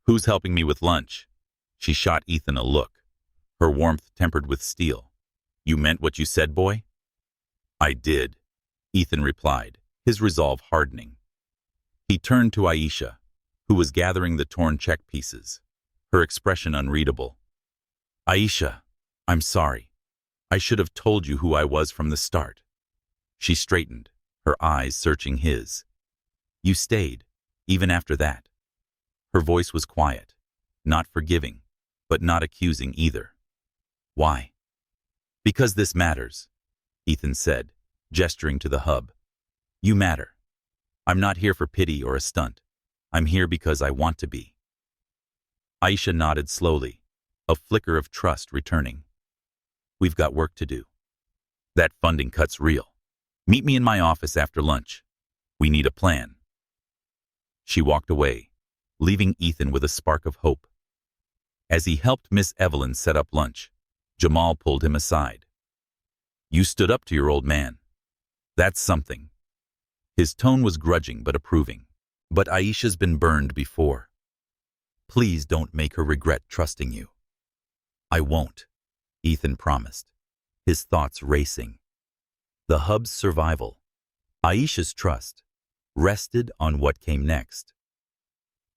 [SPEAKER 1] Who's helping me with lunch? She shot Ethan a look, her warmth tempered with steel. You meant what you said, boy? I did, Ethan replied, his resolve hardening. He turned to Aisha, who was gathering the torn check pieces, her expression unreadable. Aisha, I'm sorry. I should have told you who I was from the start. She straightened, her eyes searching his. You stayed, even after that. Her voice was quiet, not forgiving, but not accusing either. Why? Because this matters, Ethan said, gesturing to the hub. You matter. I'm not here for pity or a stunt. I'm here because I want to be. Aisha nodded slowly, a flicker of trust returning. We've got work to do. That funding cut's real. Meet me in my office after lunch. We need a plan. She walked away, leaving Ethan with a spark of hope. As he helped Miss Evelyn set up lunch, Jamal pulled him aside. You stood up to your old man. That's something. His tone was grudging but approving. But Aisha's been burned before. Please don't make her regret trusting you. I won't, Ethan promised, his thoughts racing. The hub's survival, Aisha's trust, rested on what came next.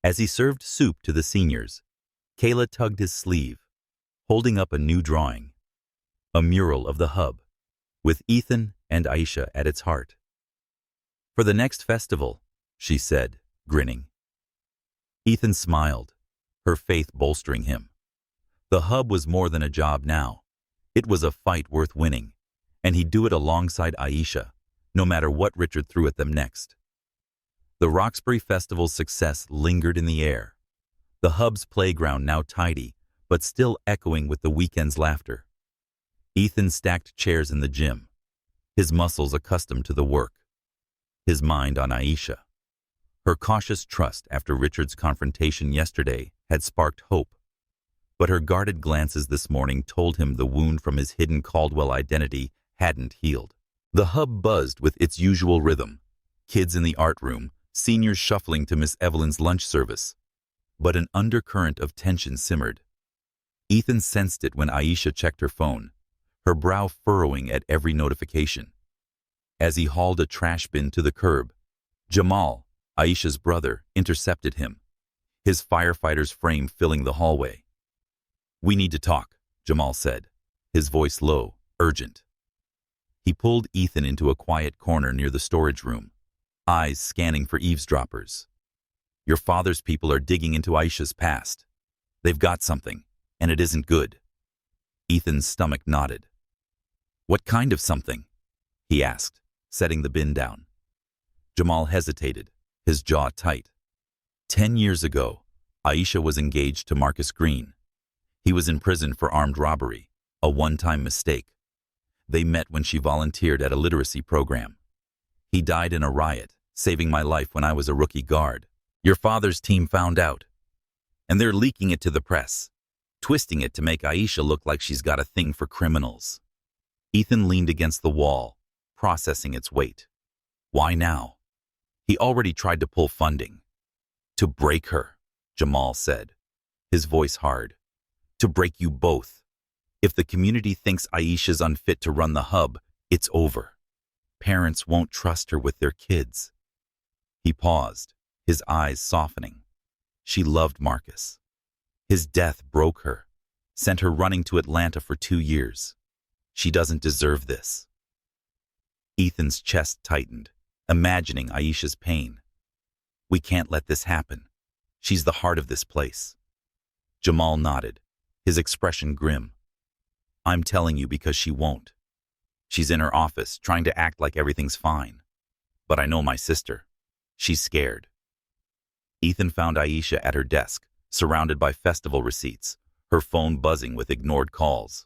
[SPEAKER 1] As he served soup to the seniors, Kayla tugged his sleeve, holding up a new drawing, a mural of the hub, with Ethan and Aisha at its heart. For the next festival, she said, grinning. Ethan smiled, her faith bolstering him. The hub was more than a job now. It was a fight worth winning, and he'd do it alongside Aisha, no matter what Richard threw at them next. The Roxbury Festival's success lingered in the air, the hub's playground now tidy, but still echoing with the weekend's laughter. Ethan stacked chairs in the gym, his muscles accustomed to the work, his mind on Aisha. Her cautious trust after Richard's confrontation yesterday had sparked hope, but her guarded glances this morning told him the wound from his hidden Caldwell identity hadn't healed. The hub buzzed with its usual rhythm, kids in the art room, seniors shuffling to Miss Evelyn's lunch service. But an undercurrent of tension simmered. Ethan sensed it when Aisha checked her phone, her brow furrowing at every notification. As he hauled a trash bin to the curb, Jamal, Aisha's brother, intercepted him, his firefighter's frame filling the hallway. We need to talk, Jamal said, his voice low, urgent. He pulled Ethan into a quiet corner near the storage room, eyes scanning for eavesdroppers. Your father's people are digging into Aisha's past. They've got something, and it isn't good. Ethan's stomach nodded. What kind of something? He asked, setting the bin down. Jamal hesitated, his jaw tight. 10 years ago, Aisha was engaged to Marcus Green. He was in prison for armed robbery, a one-time mistake. They met when she volunteered at a literacy program. He died in a riot, saving my life when I was a rookie guard. Your father's team found out, and they're leaking it to the press, twisting it to make Aisha look like she's got a thing for criminals. Ethan leaned against the wall, processing its weight. Why now? He already tried to pull funding. To break her, Jamal said, his voice hard. To break you both. If the community thinks Aisha's unfit to run the hub, it's over. Parents won't trust her with their kids. He paused, his eyes softening. She loved Marcus. His death broke her, sent her running to Atlanta for 2 years. She doesn't deserve this. Ethan's chest tightened, imagining Aisha's pain. We can't let this happen. She's the heart of this place. Jamal nodded, his expression grim. I'm telling you because she won't. She's in her office, trying to act like everything's fine. But I know my sister. She's scared. Ethan found Aisha at her desk, surrounded by festival receipts, her phone buzzing with ignored calls.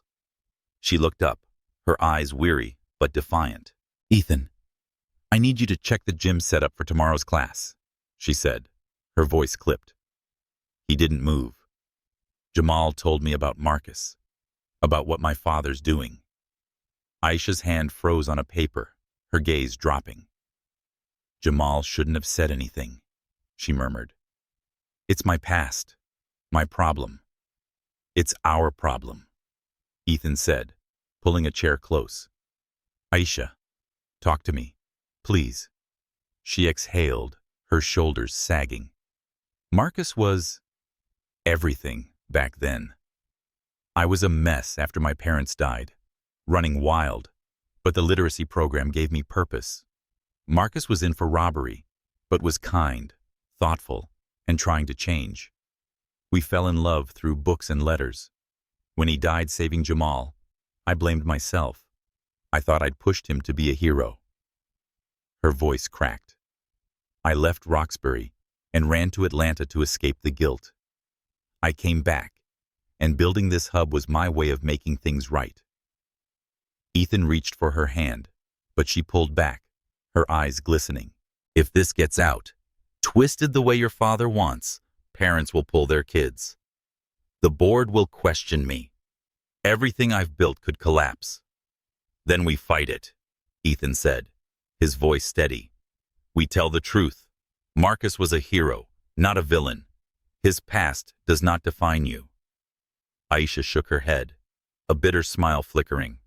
[SPEAKER 1] She looked up, her eyes weary but defiant. Ethan, I need you to check the gym setup for tomorrow's class, she said, her voice clipped. He didn't move. Jamal told me about Marcus, about what my father's doing. Aisha's hand froze on a paper, her gaze dropping. Jamal shouldn't have said anything, she murmured. It's my past, my problem. It's our problem, Ethan said, pulling a chair close. Aisha, talk to me, please. She exhaled, her shoulders sagging. Marcus was everything back then. I was a mess after my parents died, running wild, but the literacy program gave me purpose. Marcus was in for robbery, but was kind, thoughtful, and trying to change. We fell in love through books and letters. When he died saving Jamal, I blamed myself. I thought I'd pushed him to be a hero. Her voice cracked. I left Roxbury and ran to Atlanta to escape the guilt. I came back, and building this hub was my way of making things right. Ethan reached for her hand, but she pulled back, her eyes glistening. If this gets out, twisted the way your father wants, parents will pull their kids. The board will question me. Everything I've built could collapse. Then we fight it, Ethan said, his voice steady. We tell the truth. Marcus was a hero, not a villain. His past does not define you. Aisha shook her head, a bitter smile flickering.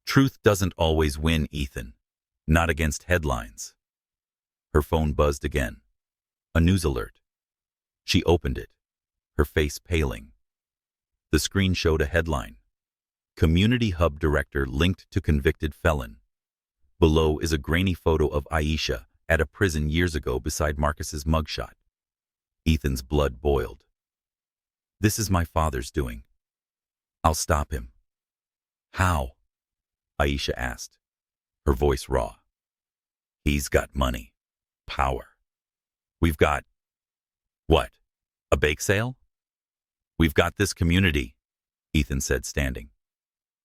[SPEAKER 1] Truth doesn't always win, Ethan. Not against headlines. Her phone buzzed again. A news alert. She opened it, her face paling. The screen showed a headline. Community Hub Director linked to convicted felon. Below is a grainy photo of Aisha at a prison years ago beside Marcus's mugshot. Ethan's blood boiled. This is my father's doing. I'll stop him. How? Aisha asked, her voice raw. He's got money, power. We've got, what, a bake sale? We've got this community, Ethan said, standing.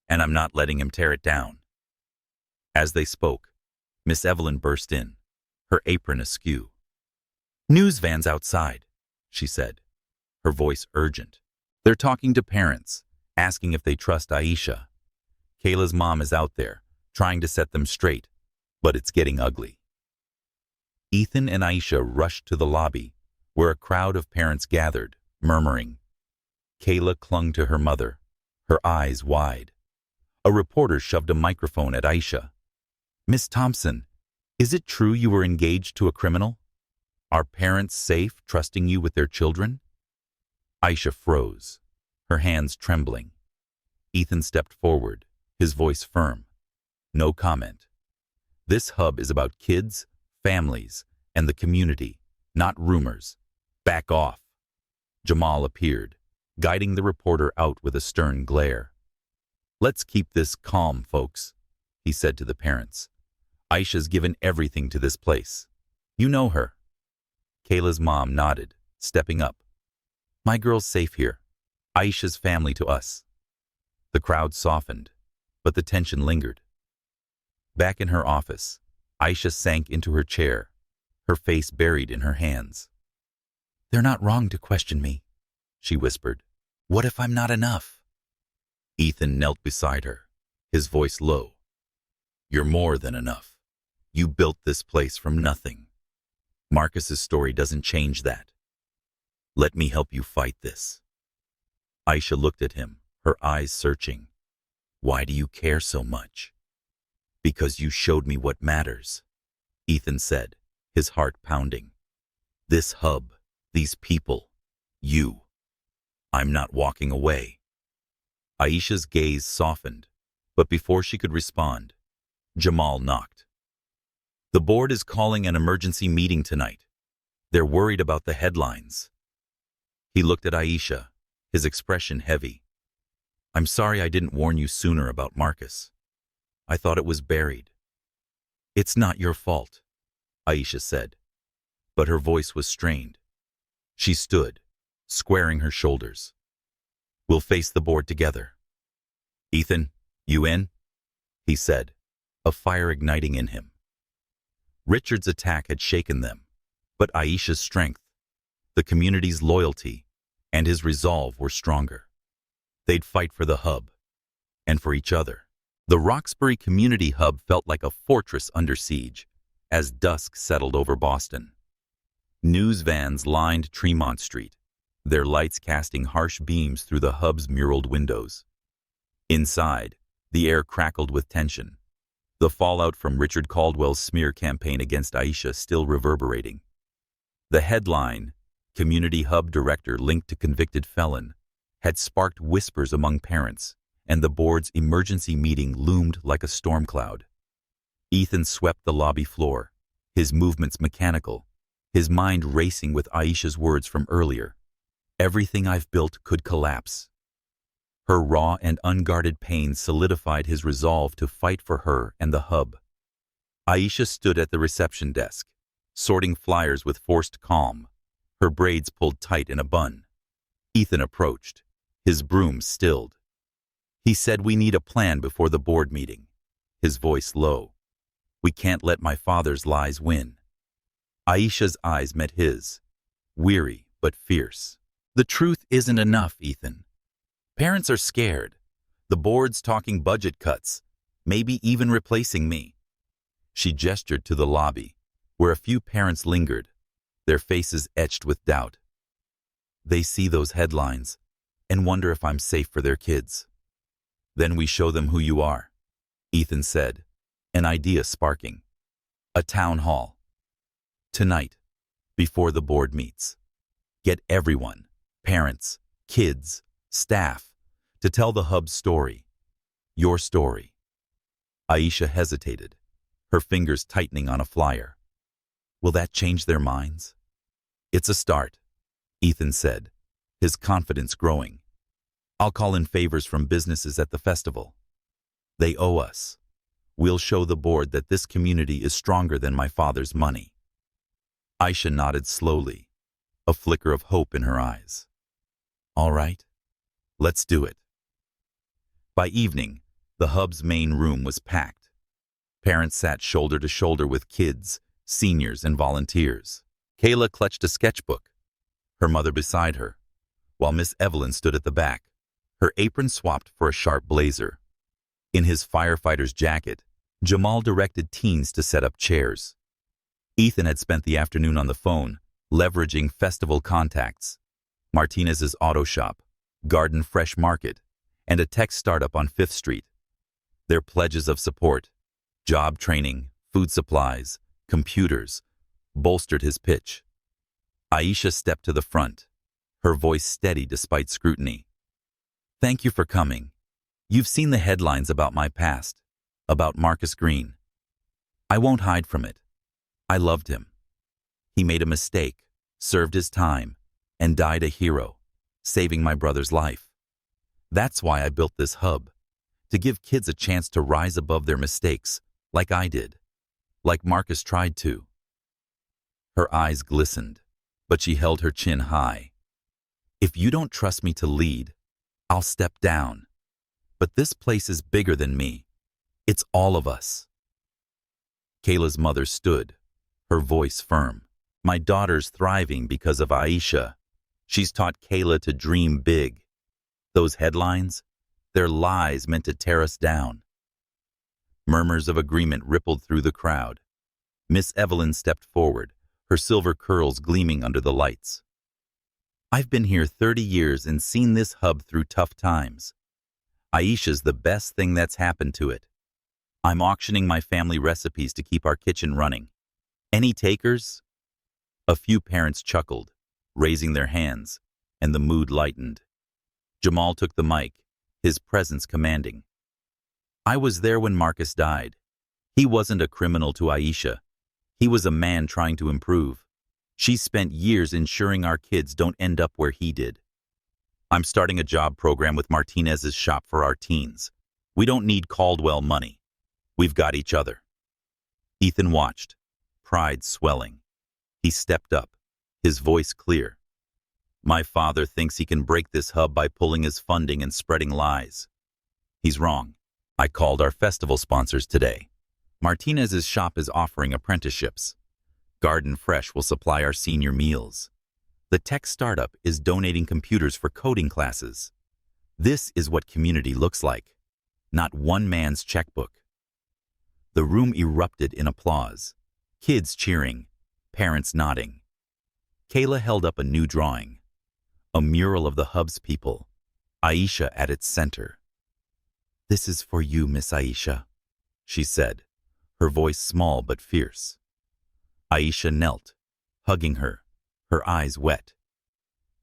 [SPEAKER 1] And I'm not letting him tear it down. As they spoke, Miss Evelyn burst in, her apron askew. News van's outside, she said, her voice urgent. They're talking to parents, asking if they trust Aisha. Kayla's mom is out there, trying to set them straight, but it's getting ugly. Ethan and Aisha rushed to the lobby, where a crowd of parents gathered, murmuring. Kayla clung to her mother, her eyes wide. A reporter shoved a microphone at Aisha. Miss Thompson, is it true you were engaged to a criminal? Are parents safe trusting you with their children? Aisha froze, her hands trembling. Ethan stepped forward, his voice firm. No comment. This hub is about kids, families, and the community, not rumors. Back off. Jamal appeared, guiding the reporter out with a stern glare. Let's keep this calm, folks, he said to the parents. Aisha's given everything to this place. You know her. Kayla's mom nodded, stepping up. My girl's safe here. Aisha's family to us. The crowd softened, but the tension lingered. Back in her office, Aisha sank into her chair, her face buried in her hands. They're not wrong to question me, she whispered. What if I'm not enough? Ethan knelt beside her, his voice low. You're more than enough. You built this place from nothing. Marcus's story doesn't change that. Let me help you fight this. Aisha looked at him, her eyes searching. Why do you care so much? Because you showed me what matters, Ethan said, his heart pounding. This hub, these people, you. I'm not walking away. Aisha's gaze softened, but before she could respond, Jamal knocked. The board is calling an emergency meeting tonight. They're worried about the headlines. He looked at Aisha, his expression heavy. I'm sorry I didn't warn you sooner about Marcus. I thought it was buried. It's not your fault, Aisha said, but her voice was strained. She stood, squaring her shoulders. We'll face the board together. Ethan, you in? He said, a fire igniting in him. Richard's attack had shaken them, but Aisha's strength, the community's loyalty, and his resolve were stronger. They'd fight for the hub, and for each other. The Roxbury Community Hub felt like a fortress under siege as dusk settled over Boston. News vans lined Tremont Street, their lights casting harsh beams through the hub's muraled windows. Inside, the air crackled with tension, the fallout from Richard Caldwell's smear campaign against Aisha still reverberating. The headline, Community Hub Director linked to convicted felon, had sparked whispers among parents, and the board's emergency meeting loomed like a storm cloud. Ethan swept the lobby floor, his movements mechanical, his mind racing with Aisha's words from earlier. Everything I've built could collapse. Her raw and unguarded pain solidified his resolve to fight for her and the hub. Aisha stood at the reception desk, sorting flyers with forced calm, her braids pulled tight in a bun. Ethan approached, his broom stilled. He said, we need a plan before the board meeting, his voice low. We can't let my father's lies win. Aisha's eyes met his, weary but fierce. The truth isn't enough, Ethan. Parents are scared. The board's talking budget cuts, maybe even replacing me. She gestured to the lobby, where a few parents lingered, their faces etched with doubt. They see those headlines and wonder if I'm safe for their kids. Then we show them who you are, Ethan said, an idea sparking. A town hall. Tonight, before the board meets. Get everyone, parents, kids, staff, to tell the hub's story. Your story. Aisha hesitated, her fingers tightening on a flyer. Will that change their minds? It's a start, Ethan said, his confidence growing. I'll call in favors from businesses at the festival. They owe us. We'll show the board that this community is stronger than my father's money. Aisha nodded slowly, a flicker of hope in her eyes. All right, let's do it. By evening, the hub's main room was packed. Parents sat shoulder to shoulder with kids, seniors, and volunteers. Kayla clutched a sketchbook, her mother beside her, while Miss Evelyn stood at the back, her apron swapped for a sharp blazer. In his firefighter's jacket, Jamal directed teens to set up chairs. Ethan had spent the afternoon on the phone, leveraging festival contacts, Martinez's auto shop, Garden Fresh Market, and a tech startup on 5th Street. Their pledges of support, job training, food supplies, computers, bolstered his pitch. Aisha stepped to the front, her voice steady despite scrutiny. Thank you for coming. You've seen the headlines about my past, about Marcus Green. I won't hide from it. I loved him. He made a mistake, served his time, and died a hero, saving my brother's life. That's why I built this hub, to give kids a chance to rise above their mistakes, like I did. like Marcus tried to. Her eyes glistened, but she held her chin high. If you don't trust me to lead, I'll step down. But this place is bigger than me. It's all of us. Kayla's mother stood, her voice firm. My daughter's thriving because of Aisha. She's taught Kayla to dream big. Those headlines, they're lies meant to tear us down. Murmurs of agreement rippled through the crowd. Miss Evelyn stepped forward, her silver curls gleaming under the lights. I've been here 30 years and seen this hub through tough times. Aisha's the best thing that's happened to it. I'm auctioning my family recipes to keep our kitchen running. Any takers? A few parents chuckled, raising their hands, and the mood lightened. Jamal took the mic, his presence commanding. I was there when Marcus died. He wasn't a criminal to Aisha. He was a man trying to improve. She spent years ensuring our kids don't end up where he did. I'm starting a job program with Martinez's shop for our teens. We don't need Caldwell money. We've got each other. Ethan watched, pride swelling. He stepped up, his voice clear. My father thinks he can break this hub by pulling his funding and spreading lies. He's wrong. I called our festival sponsors today. Martinez's shop is offering apprenticeships. Garden Fresh will supply our senior meals. The tech startup is donating computers for coding classes. This is what community looks like, not one man's checkbook. The room erupted in applause, kids cheering, parents nodding. Kayla held up a new drawing, a mural of the hub's people, Aisha at its center. This is for you, Miss Aisha, she said, her voice small but fierce. Aisha knelt, hugging her, her eyes wet.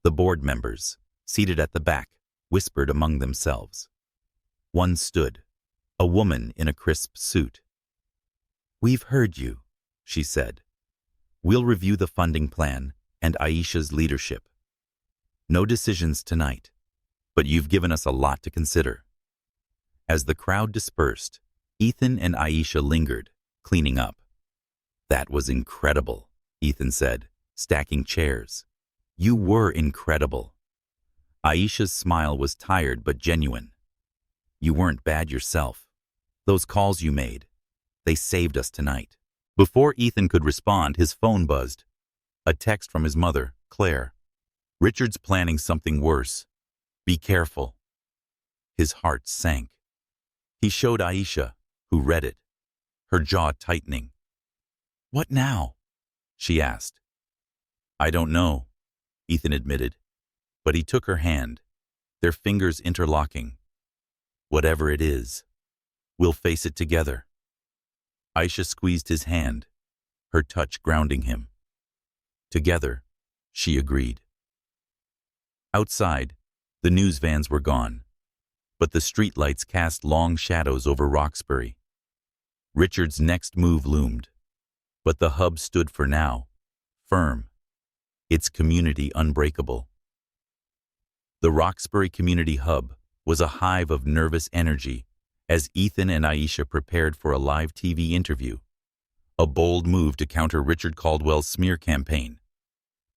[SPEAKER 1] The board members, seated at the back, whispered among themselves. One stood, a woman in a crisp suit. We've heard you, she said. We'll review the funding plan and Aisha's leadership. No decisions tonight, but you've given us a lot to consider. As the crowd dispersed, Ethan and Aisha lingered, cleaning up. That was incredible, Ethan said, stacking chairs. You were incredible. Aisha's smile was tired but genuine. You weren't bad yourself. Those calls you made, they saved us tonight. Before Ethan could respond, his phone buzzed. A text from his mother, Claire. Richard's planning something worse. Be careful. His heart sank. He showed Aisha, who read it, her jaw tightening. What now? She asked. I don't know, Ethan admitted, but he took her hand, their fingers interlocking. Whatever it is, we'll face it together. Aisha squeezed his hand, her touch grounding him. Together, she agreed. Outside, the news vans were gone, but the streetlights cast long shadows over Roxbury. Richard's next move loomed, but the hub stood for now, firm, its community unbreakable. The Roxbury Community Hub was a hive of nervous energy as Ethan and Aisha prepared for a live TV interview, a bold move to counter Richard Caldwell's smear campaign.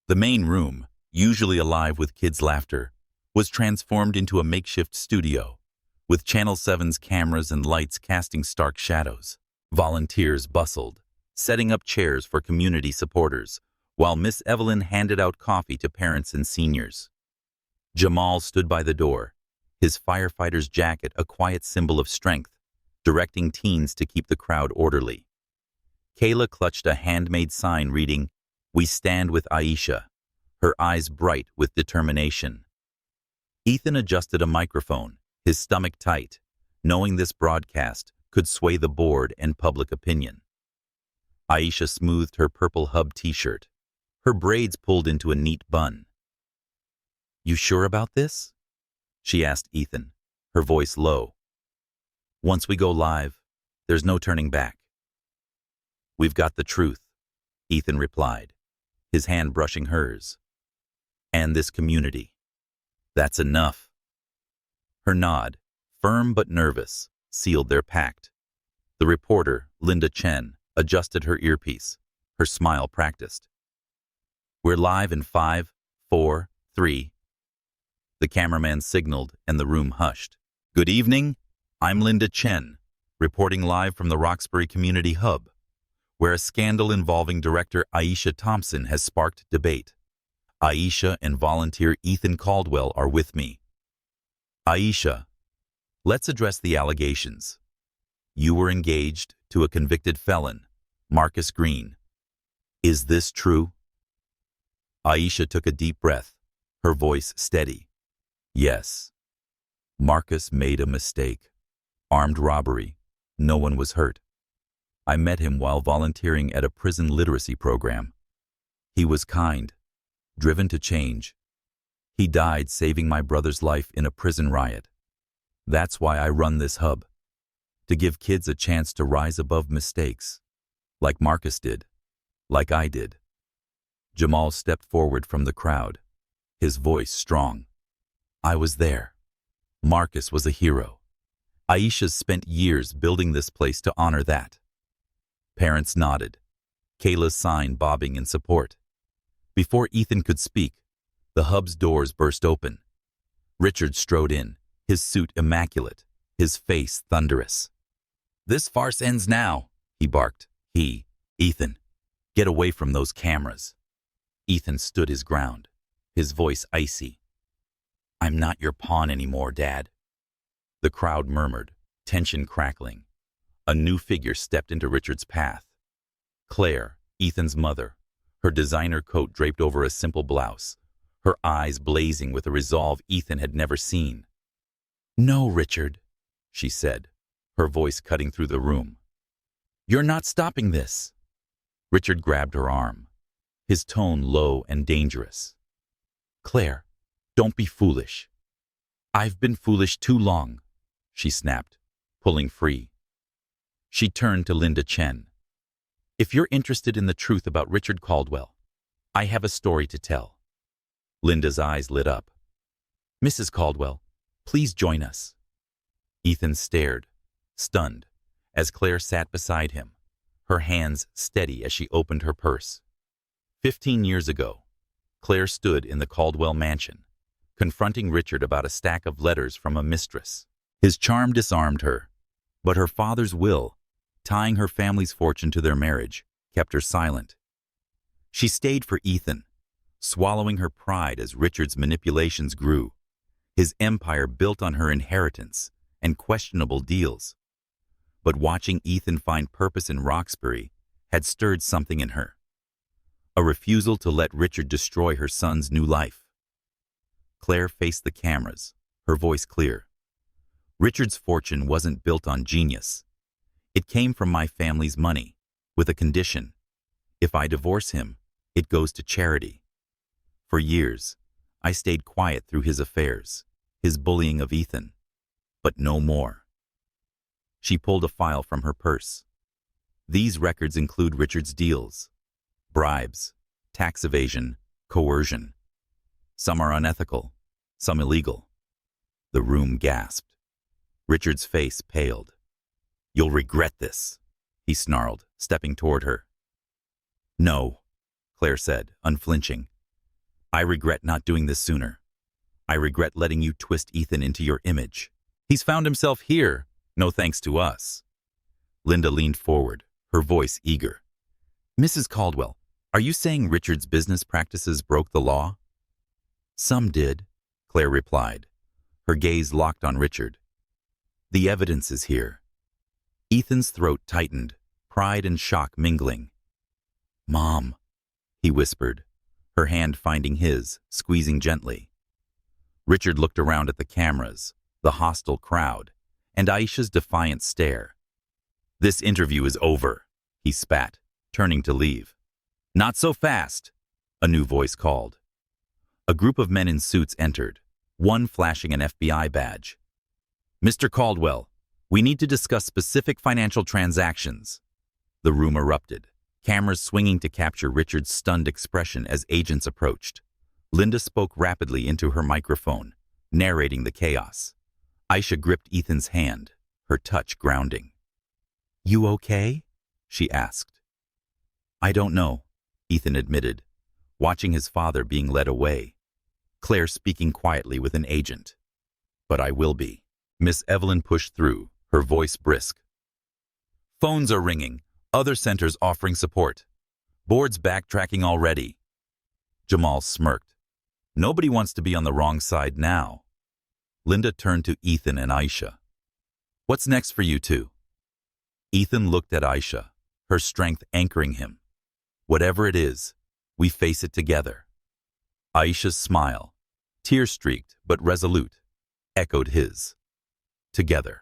[SPEAKER 1] The main room, usually alive with kids' laughter, was transformed into a makeshift studio, with Channel 7's cameras and lights casting stark shadows. Volunteers bustled, setting up chairs for community supporters, while Miss Evelyn handed out coffee to parents and seniors. Jamal stood by the door, his firefighter's jacket a quiet symbol of strength, directing teens to keep the crowd orderly. Kayla clutched a handmade sign reading, "We stand with Aisha," her eyes bright with determination. Ethan adjusted a microphone, his stomach tight, knowing this broadcast could sway the board and public opinion. Aisha smoothed her purple hub t-shirt, her braids pulled into a neat bun. You sure about this? She asked Ethan, her voice low. Once we go live, there's no turning back. We've got the truth, Ethan replied, his hand brushing hers. And this community. That's enough. Her nod, firm but nervous, sealed their pact. The reporter, Linda Chen, adjusted her earpiece, her smile practiced. We're live in 5, 4, 3. The cameraman signaled and the room hushed. Good evening, I'm Linda Chen, reporting live from the Roxbury Community Hub, where a scandal involving director Aisha Thompson has sparked debate. Aisha and volunteer Ethan Caldwell are with me. Aisha, let's address the allegations. You were engaged to a convicted felon, Marcus Green. Is this true? Aisha took a deep breath, her voice steady. Yes. Marcus made a mistake. Armed robbery. No one was hurt. I met him while volunteering at a prison literacy program. He was kind, driven to change. He died saving my brother's life in a prison riot. That's why I run this hub, to give kids a chance to rise above mistakes, like Marcus did, like I did. Jamal stepped forward from the crowd, his voice strong. I was there. Marcus was a hero. Aisha's spent years building this place to honor that. Parents nodded, Kayla's sign bobbing in support. Before Ethan could speak, the hub's doors burst open. Richard strode in, his suit immaculate, his face thunderous. This farce ends now, he barked. Ethan, get away from those cameras. Ethan stood his ground, his voice icy. I'm not your pawn anymore, Dad. The crowd murmured, tension crackling. A new figure stepped into Richard's path. Claire, Ethan's mother, her designer coat draped over a simple blouse, her eyes blazing with a resolve Ethan had never seen. No, Richard, she said, her voice cutting through the room. You're not stopping this. Richard grabbed her arm, his tone low and dangerous. Claire, don't be foolish. I've been foolish too long, she snapped, pulling free. She turned to Linda Chen. If you're interested in the truth about Richard Caldwell, I have a story to tell. Linda's eyes lit up. Mrs. Caldwell, please join us. Ethan stared, stunned, as Claire sat beside him, her hands steady as she opened her purse. 15 years ago, Claire stood in the Caldwell mansion, confronting Richard about a stack of letters from a mistress. His charm disarmed her, but her father's will, tying her family's fortune to their marriage, kept her silent. She stayed for Ethan, swallowing her pride as Richard's manipulations grew, his empire built on her inheritance and questionable deals. But watching Ethan find purpose in Roxbury had stirred something in her. A refusal to let Richard destroy her son's new life. Claire faced the cameras, her voice clear. Richard's fortune wasn't built on genius. It came from my family's money, with a condition. If I divorce him, it goes to charity. For years, I stayed quiet through his affairs, his bullying of Ethan, but no more. She pulled a file from her purse. These records include Richard's deals, bribes, tax evasion, coercion. Some are unethical, some illegal. The room gasped. Richard's face paled. You'll regret this, he snarled, stepping toward her. No, Claire said, unflinching. I regret not doing this sooner. I regret letting you twist Ethan into your image. He's found himself here, no thanks to us. Linda leaned forward, her voice eager. Mrs. Caldwell, are you saying Richard's business practices broke the law? Some did, Claire replied, her gaze locked on Richard. The evidence is here. Ethan's throat tightened, pride and shock mingling. Mom, he whispered, her hand finding his, squeezing gently. Richard looked around at the cameras, the hostile crowd, and Aisha's defiant stare. This interview is over, he spat, turning to leave. Not so fast, a new voice called. A group of men in suits entered, one flashing an FBI badge. Mr. Caldwell, we need to discuss specific financial transactions. The room erupted, cameras swinging to capture Richard's stunned expression as agents approached. Linda spoke rapidly into her microphone, narrating the chaos. Aisha gripped Ethan's hand, her touch grounding. You okay? she asked. I don't know, Ethan admitted, watching his father being led away. Claire speaking quietly with an agent. But I will be. Miss Evelyn pushed through, her voice brisk. Phones are ringing, other centers offering support. Boards backtracking already. Jamal smirked. Nobody wants to be on the wrong side now. Linda turned to Ethan and Aisha. What's next for you two? Ethan looked at Aisha, her strength anchoring him. Whatever it is, we face it together. Aisha's smile, tear-streaked but resolute, echoed his. Together.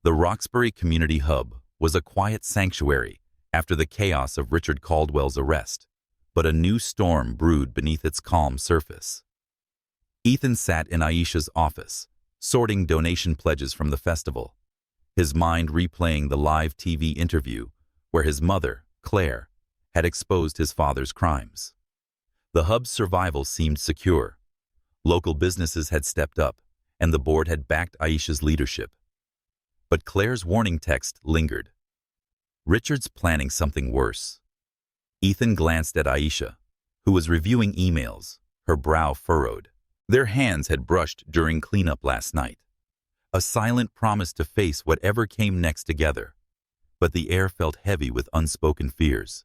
[SPEAKER 1] The Roxbury Community Hub was a quiet sanctuary after the chaos of Richard Caldwell's arrest, but a new storm brewed beneath its calm surface. Ethan sat in Aisha's office, sorting donation pledges from the festival, his mind replaying the live TV interview where his mother, Claire, had exposed his father's crimes. The hub's survival seemed secure. Local businesses had stepped up, and the board had backed Aisha's leadership. But Claire's warning text lingered. Richard's planning something worse. Ethan glanced at Aisha, who was reviewing emails, her brow furrowed. Their hands had brushed during cleanup last night. A silent promise to face whatever came next together. But the air felt heavy with unspoken fears.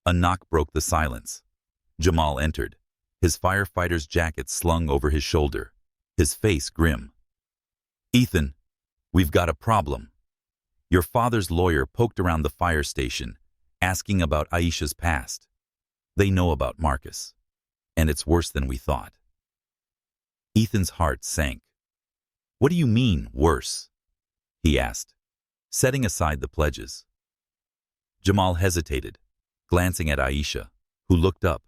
[SPEAKER 1] A knock broke the silence. Jamal entered, his firefighter's jacket slung over his shoulder, his face grim. Ethan, we've got a problem. Your father's lawyer poked around the fire station, asking about Aisha's past. They know about Marcus, and it's worse than we thought. Ethan's heart sank. What do you mean, worse? He asked, setting aside the pledges. Jamal hesitated, glancing at Aisha, who looked up,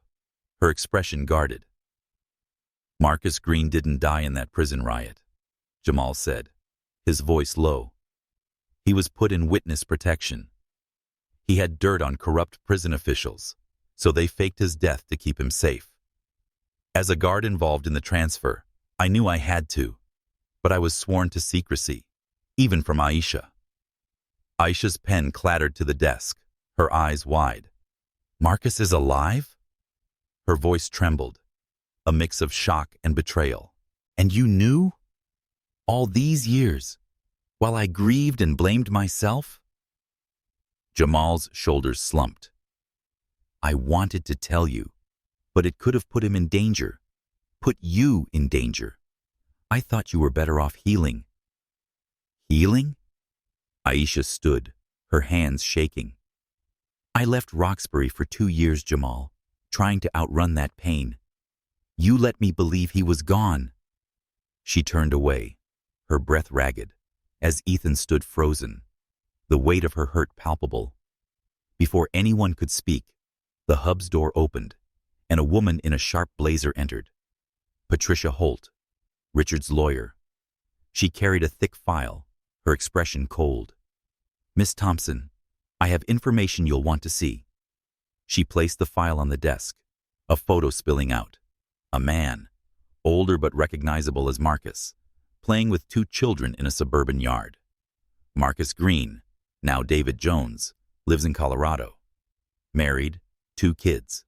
[SPEAKER 1] her expression guarded. Marcus Green didn't die in that prison riot, Jamal said, his voice low. He was put in witness protection. He had dirt on corrupt prison officials, so they faked his death to keep him safe. As a guard involved in the transfer, I knew I had to, but I was sworn to secrecy, even from Aisha. Aisha's pen clattered to the desk, her eyes wide. Marcus is alive? Her voice trembled, a mix of shock and betrayal. And you knew? All these years, while I grieved and blamed myself? Jamal's shoulders slumped. I wanted to tell you, but it could have put him in danger, put you in danger. I thought you were better off healing. Healing? Aisha stood, her hands shaking. I left Roxbury for 2 years, Jamal, trying to outrun that pain. You let me believe he was gone. She turned away, her breath ragged, as Ethan stood frozen, the weight of her hurt palpable. Before anyone could speak, the hub's door opened, and a woman in a sharp blazer entered. Patricia Holt, Richard's lawyer. She carried a thick file, her expression cold. Miss Thompson, I have information you'll want to see. She placed the file on the desk, a photo spilling out. A man, older but recognizable as Marcus, playing with 2 children in a suburban yard. Marcus Green, now David Jones, lives in Colorado. Married, 2 kids.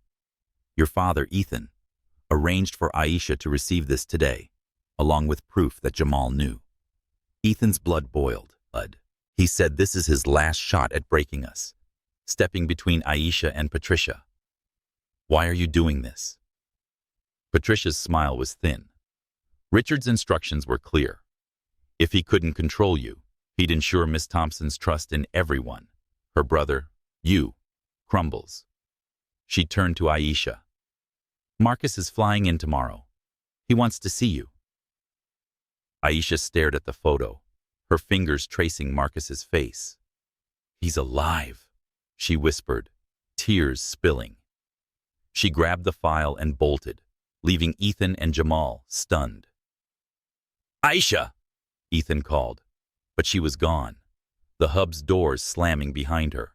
[SPEAKER 1] Your father, Ethan, arranged for Aisha to receive this today, along with proof that Jamal knew. Ethan's blood boiled. He said this is his last shot at breaking us, stepping between Aisha and Patricia. Why are you doing this? Patricia's smile was thin. Richard's instructions were clear. If he couldn't control you, he'd ensure Miss Thompson's trust in everyone, her brother, you, crumbles. She turned to Aisha. Marcus is flying in tomorrow. He wants to see you. Aisha stared at the photo, her fingers tracing Marcus's face. He's alive, she whispered, tears spilling. She grabbed the file and bolted, leaving Ethan and Jamal stunned. Aisha! Ethan called, but she was gone, the hub's doors slamming behind her.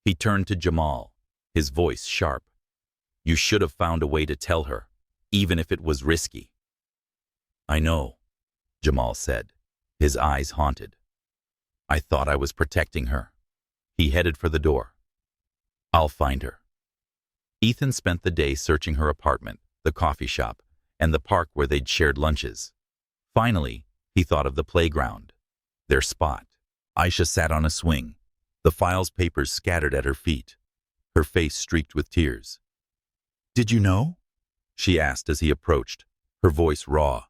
[SPEAKER 1] He turned to Jamal, his voice sharp. You should have found a way to tell her, even if it was risky. I know, Jamal said, his eyes haunted. I thought I was protecting her, He headed for the door. I'll find her. Ethan spent the day searching her apartment, the coffee shop, and the park where they'd shared lunches. Finally, he thought of the playground. Their spot. Aisha sat on a swing, the file's papers scattered at her feet, her face streaked with tears. "Did you know?" she asked as he approached, her voice raw.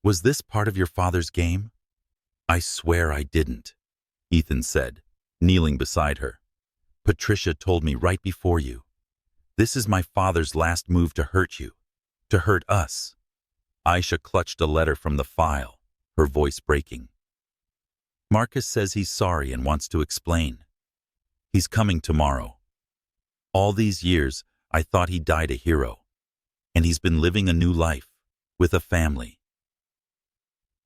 [SPEAKER 1] "Was this part of your father's game?" "I swear I didn't," Ethan said, kneeling beside her. "Patricia told me right before you. This is my father's last move to hurt you, to hurt us." Aisha clutched a letter from the file, her voice breaking. "Marcus says he's sorry and wants to explain. He's coming tomorrow. All these years, I thought he died a hero, and he's been living a new life, with a family."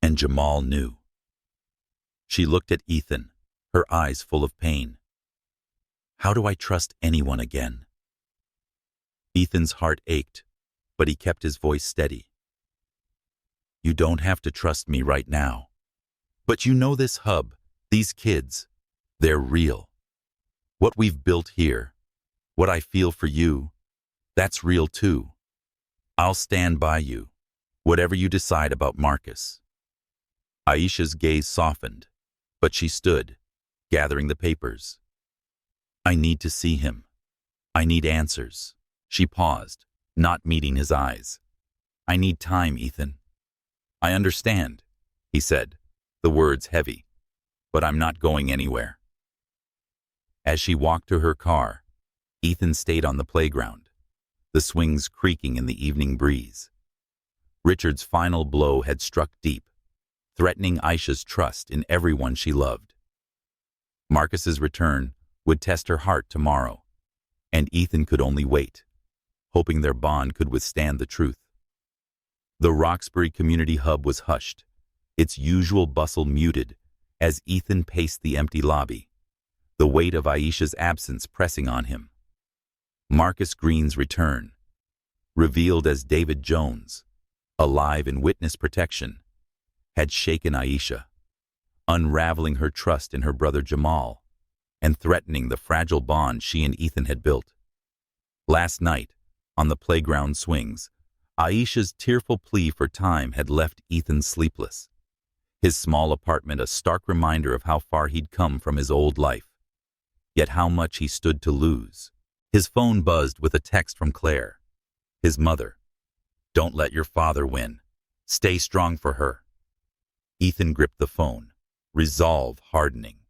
[SPEAKER 1] And Jamal knew. She looked at Ethan, her eyes full of pain. "How do I trust anyone again?" Ethan's heart ached, but he kept his voice steady. "You don't have to trust me right now. But you know this hub, these kids, they're real. What we've built here, what I feel for you, that's real too. I'll stand by you, whatever you decide about Marcus." Aisha's gaze softened, but she stood, gathering the papers. "I need to see him. I need answers." She paused, not meeting his eyes. "I need time, Ethan." "I understand," he said, the words heavy, "but I'm not going anywhere." As she walked to her car, Ethan stayed on the playground, the swings creaking in the evening breeze. Richard's final blow had struck deep, threatening Aisha's trust in everyone she loved. Marcus's return would test her heart tomorrow, and Ethan could only wait, hoping their bond could withstand the truth. The Roxbury Community Hub was hushed, its usual bustle muted, as Ethan paced the empty lobby, the weight of Aisha's absence pressing on him. Marcus Green's return, revealed as David Jones, alive in witness protection, had shaken Aisha, unraveling her trust in her brother Jamal, and threatening the fragile bond she and Ethan had built. Last night, on the playground swings, Aisha's tearful plea for time had left Ethan sleepless, his small apartment a stark reminder of how far he'd come from his old life, yet how much he stood to lose. His phone buzzed with a text from Claire, his mother. "Don't let your father win. Stay strong for her." Ethan gripped the phone, resolve hardening.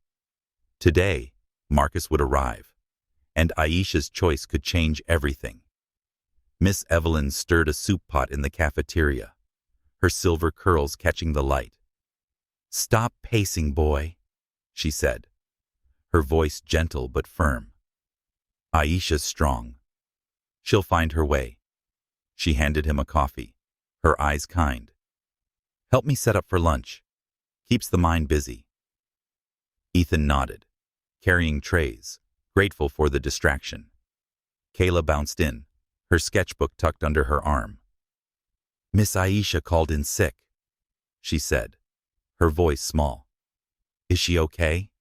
[SPEAKER 1] Today, Marcus would arrive, and Aisha's choice could change everything. Miss Evelyn stirred a soup pot in the cafeteria, her silver curls catching the light. "Stop pacing, boy," she said, her voice gentle but firm. "Aisha's strong. She'll find her way." She handed him a coffee, her eyes kind. "Help me set up for lunch. Keeps the mind busy." Ethan nodded, carrying trays, grateful for the distraction. Kayla bounced in, her sketchbook tucked under her arm. "Miss Aisha called in sick," she said, her voice small. "Is she okay?"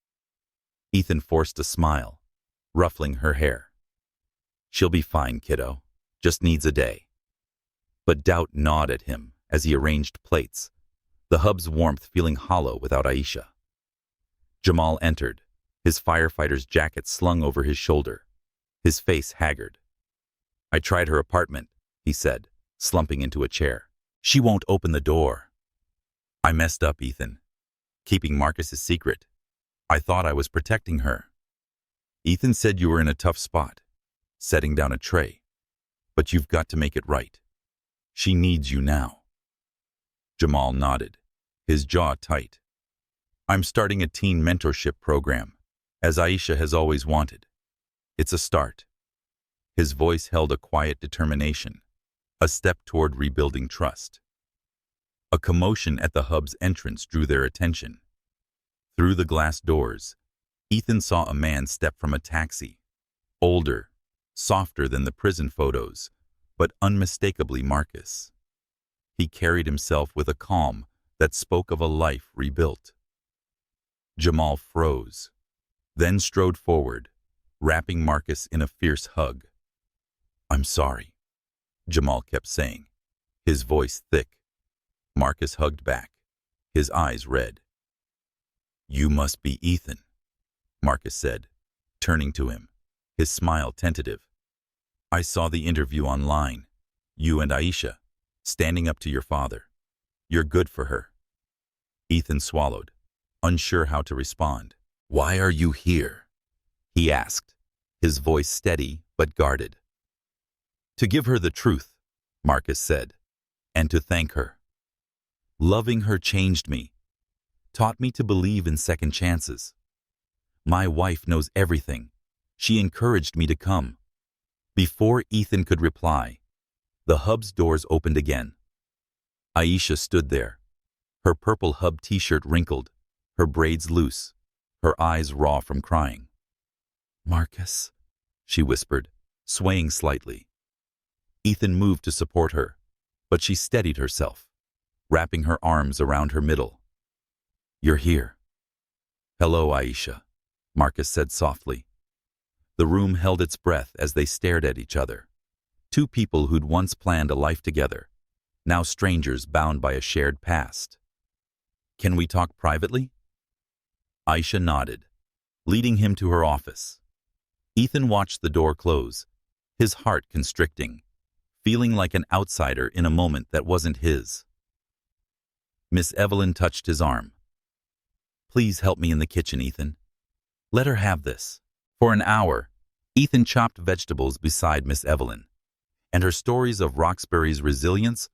[SPEAKER 1] Ethan forced a smile, ruffling her hair. "She'll be fine, kiddo. Just needs a day." But doubt gnawed at him as he arranged plates, the hub's warmth feeling hollow without Aisha. Jamal entered, his firefighter's jacket slung over his shoulder, his face haggard. "I tried her apartment," he said, slumping into a chair. "She won't open the door." "I messed up, Ethan. Keeping Marcus's secret. I thought I was protecting her." "Ethan said you were in a tough spot, setting down a tray. But you've got to make it right. She needs you now." Jamal nodded, his jaw tight. "I'm starting a teen mentorship program, as Aisha has always wanted. It's a start." His voice held a quiet determination, a step toward rebuilding trust. A commotion at the hub's entrance drew their attention. Through the glass doors, Ethan saw a man step from a taxi, older, softer than the prison photos, but unmistakably Marcus. He carried himself with a calm that spoke of a life rebuilt. Jamal froze, then strode forward, wrapping Marcus in a fierce hug. "I'm sorry," Jamal kept saying, his voice thick. Marcus hugged back, his eyes red. "You must be Ethan," Marcus said, turning to him, his smile tentative. "I saw the interview online. You and Aisha, standing up to your father. You're good for her." Ethan swallowed, unsure how to respond. "Why are you here?" he asked, his voice steady but guarded. "To give her the truth," Marcus said, "and to thank her. Loving her changed me, taught me to believe in second chances. My wife knows everything. She encouraged me to come." Before Ethan could reply, the hub's doors opened again. Aisha stood there, her purple hub t-shirt wrinkled, her braids loose, her eyes raw from crying. "Marcus," she whispered, swaying slightly. Ethan moved to support her, but she steadied herself, wrapping her arms around her middle. "You're here." "Hello, Aisha," Marcus said softly. The room held its breath as they stared at each other. Two people who'd once planned a life together, now strangers bound by a shared past. "Can we talk privately?" Aisha nodded, leading him to her office. Ethan watched the door close, his heart constricting, feeling like an outsider in a moment that wasn't his. Miss Evelyn touched his arm. "Please help me in the kitchen, Ethan. Let her have this." For an hour, Ethan chopped vegetables beside Miss Evelyn, and her stories of Roxbury's resilience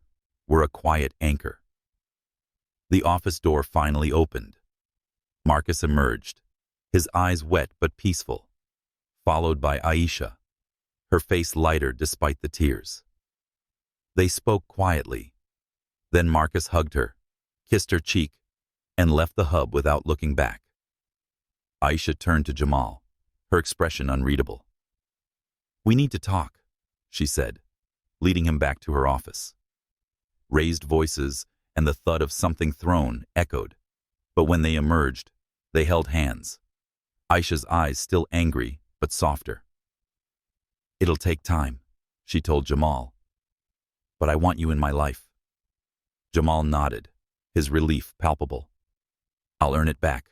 [SPEAKER 1] were a quiet anchor. The office door finally opened. Marcus emerged, his eyes wet but peaceful, followed by Aisha, her face lighter despite the tears. They spoke quietly. Then Marcus hugged her, kissed her cheek, and left the hub without looking back. Aisha turned to Jamal, her expression unreadable. "We need to talk," she said, leading him back to her office. Raised voices and the thud of something thrown echoed, but when they emerged, they held hands, Aisha's eyes still angry but softer. "It'll take time," she told Jamal, "but I want you in my life." Jamal nodded, his relief palpable. "I'll earn it back,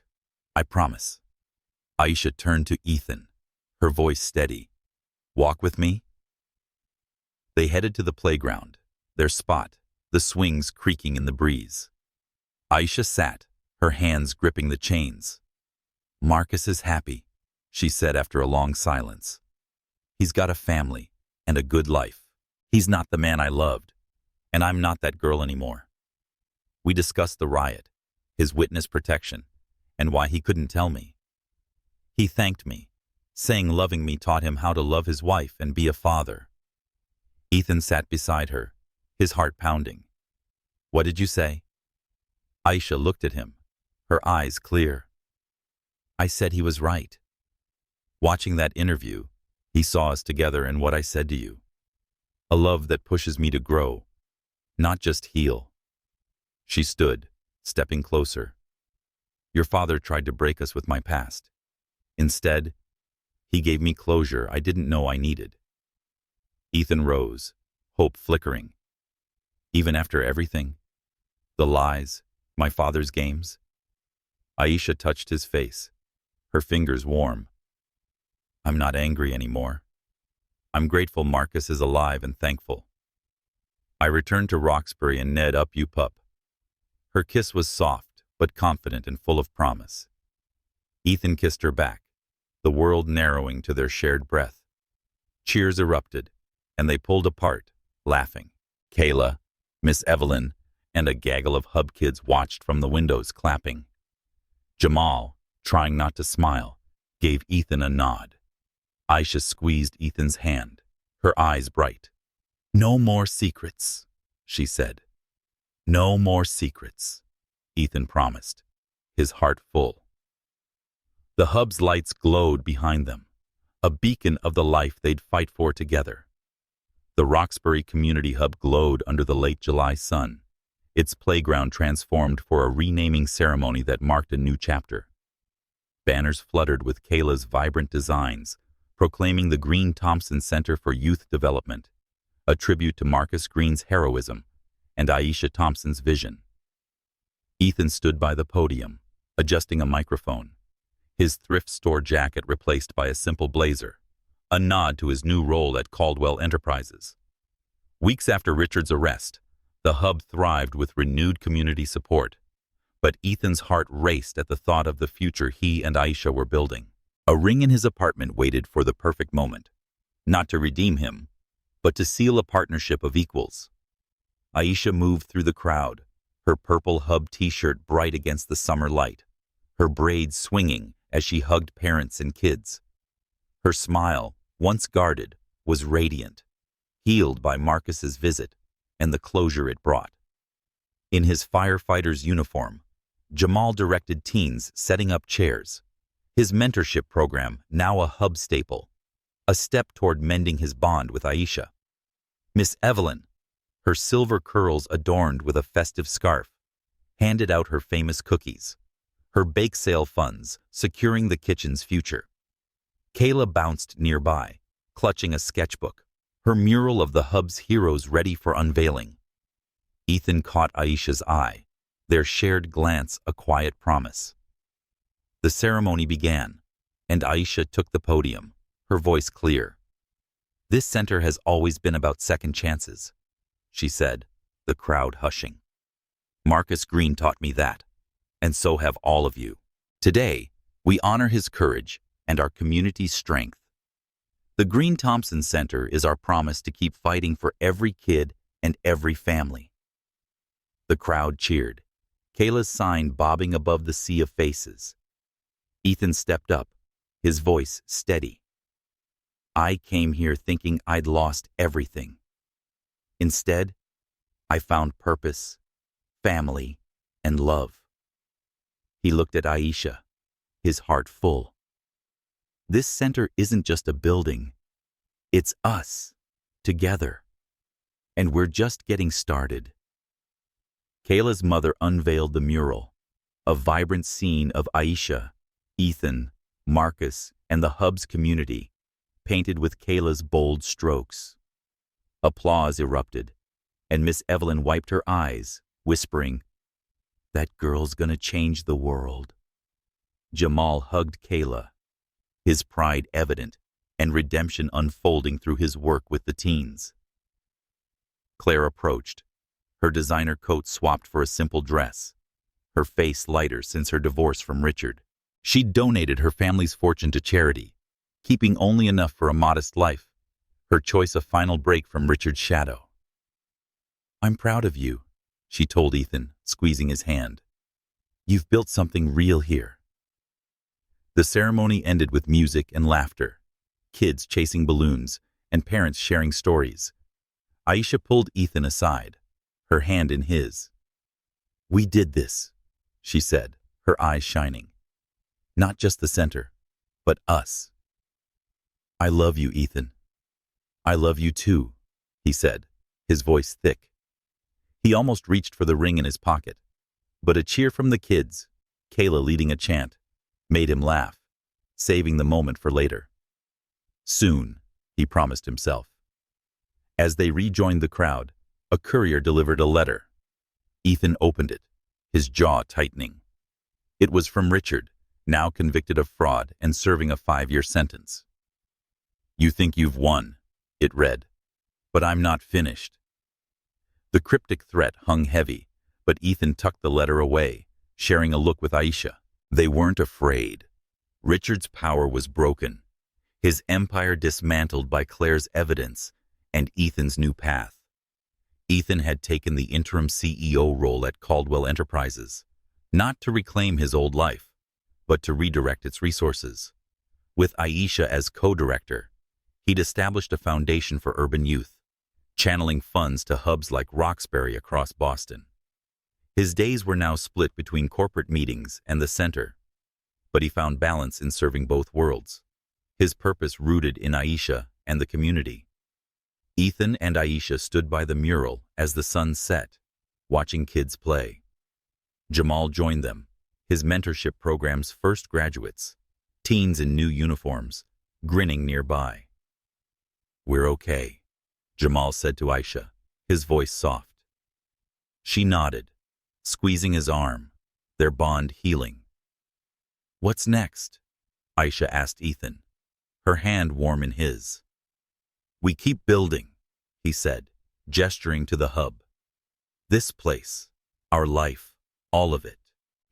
[SPEAKER 1] I promise." Aisha turned to Ethan, her voice steady. "Walk with me?" They headed to the playground, their spot, the swings creaking in the breeze. Aisha sat, her hands gripping the chains. "Marcus is happy," she said after a long silence. "He's got a family and a good life. He's not the man I loved, and I'm not that girl anymore." We discussed the riot, his witness protection, and why he couldn't tell me. He thanked me, saying loving me taught him how to love his wife and be a father. Ethan sat beside her, his heart pounding. "What did you say?" Aisha looked at him, her eyes clear. "I said he was right. Watching that interview, he saw us together in what I said to you. A love that pushes me to grow, not just heal." She stood, stepping closer. "Your father tried to break us with my past. Instead, he gave me closure I didn't know I needed." Ethan rose, hope flickering. "Even after everything? The lies, my father's games?" Aisha touched his face, her fingers warm. "I'm not angry anymore. I'm grateful Marcus is alive and thankful." I returned to Roxbury and Ned up you pup. Her kiss was soft, but confident and full of promise. Ethan kissed her back, the world narrowing to their shared breath. Cheers erupted, and they pulled apart, laughing. Kayla, Miss Evelyn, and a gaggle of hub kids watched from the windows, clapping. Jamal, trying not to smile, gave Ethan a nod. Aisha squeezed Ethan's hand, her eyes bright. "No more secrets," she said. "No more secrets," Ethan promised, his heart full. The hub's lights glowed behind them, a beacon of the life they'd fight for together. The Roxbury Community Hub glowed under the late July sun, its playground transformed for a renaming ceremony that marked a new chapter. Banners fluttered with Kayla's vibrant designs, proclaiming the Green Thompson Center for Youth Development, a tribute to Marcus Green's heroism and Aisha Thompson's vision. Ethan stood by the podium, adjusting a microphone, his thrift store jacket replaced by a simple blazer, a nod to his new role at Caldwell Enterprises. Weeks after Richard's arrest, the hub thrived with renewed community support, but Ethan's heart raced at the thought of the future he and Aisha were building. A ring in his apartment waited for the perfect moment, not to redeem him, but to seal a partnership of equals. Aisha moved through the crowd, her purple hub t-shirt bright against the summer light, her braids swinging as she hugged parents and kids. Her smile, once guarded, was radiant, healed by Marcus's visit and the closure it brought. In his firefighter's uniform, Jamal directed teens setting up chairs, his mentorship program now a hub staple, a step toward mending his bond with Aisha. Miss Evelyn, her silver curls adorned with a festive scarf, handed out her famous cookies, her bake sale funds securing the kitchen's future. Kayla bounced nearby, clutching a sketchbook, her mural of the hub's heroes ready for unveiling. Ethan caught Aisha's eye, their shared glance a quiet promise. The ceremony began, and Aisha took the podium, her voice clear. "This center has always been about second chances," she said, the crowd hushing. "Marcus Green taught me that, and so have all of you. Today, we honor his courage and our community's strength. The Green Thompson Center is our promise to keep fighting for every kid and every family." The crowd cheered, Kayla's sign bobbing above the sea of faces. Ethan stepped up, his voice steady. "I came here thinking I'd lost everything. Instead, I found purpose, family, and love." He looked at Aisha, his heart full. "This center isn't just a building. It's us, together. And we're just getting started." Kayla's mother unveiled the mural, a vibrant scene of Aisha, Ethan, Marcus, and the hub's community, painted with Kayla's bold strokes. Applause erupted, and Miss Evelyn wiped her eyes, whispering, "That girl's gonna change the world." Jamal hugged Kayla, his pride evident and redemption unfolding through his work with the teens. Claire approached, her designer coat swapped for a simple dress, her face lighter since her divorce from Richard. She'd donated her family's fortune to charity, keeping only enough for a modest life, her choice a final break from Richard's shadow. "I'm proud of you," she told Ethan, squeezing his hand. "You've built something real here." The ceremony ended with music and laughter, kids chasing balloons, and parents sharing stories. Aisha pulled Ethan aside, her hand in his. "We did this," she said, her eyes shining. "Not just the center, but us." "I love you, Ethan." "I love you too," he said, his voice thick. He almost reached for the ring in his pocket, but a cheer from the kids, Kayla leading a chant, made him laugh, saving the moment for later. Soon, he promised himself. As they rejoined the crowd, a courier delivered a letter. Ethan opened it, his jaw tightening. It was from Richard, now convicted of fraud and serving a 5-year sentence. "You think you've won," it read, "but I'm not finished." The cryptic threat hung heavy, but Ethan tucked the letter away, sharing a look with Aisha. They weren't afraid. Richard's power was broken, his empire dismantled by Claire's evidence and Ethan's new path. Ethan had taken the interim CEO role at Caldwell Enterprises, not to reclaim his old life, but to redirect its resources. With Aisha as co-director, he'd established a foundation for urban youth, channeling funds to hubs like Roxbury across Boston. His days were now split between corporate meetings and the center, but he found balance in serving both worlds, his purpose rooted in Aisha and the community. Ethan and Aisha stood by the mural as the sun set, watching kids play. Jamal joined them, his mentorship program's first graduates, teens in new uniforms, grinning nearby. "We're okay," Jamal said to Aisha, his voice soft. She nodded, squeezing his arm, their bond healing. "What's next?" Aisha asked Ethan, her hand warm in his. "We keep building," he said, gesturing to the hub. "This place, our life, all of it."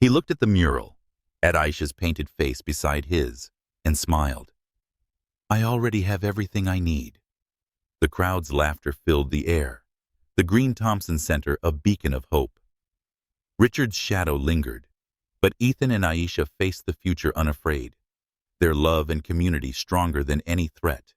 [SPEAKER 1] He looked at the mural, at Aisha's painted face beside his, and smiled. "I already have everything I need." The crowd's laughter filled the air, the Green Thompson Center a beacon of hope. Richard's shadow lingered, but Ethan and Aisha faced the future unafraid, their love and community stronger than any threat.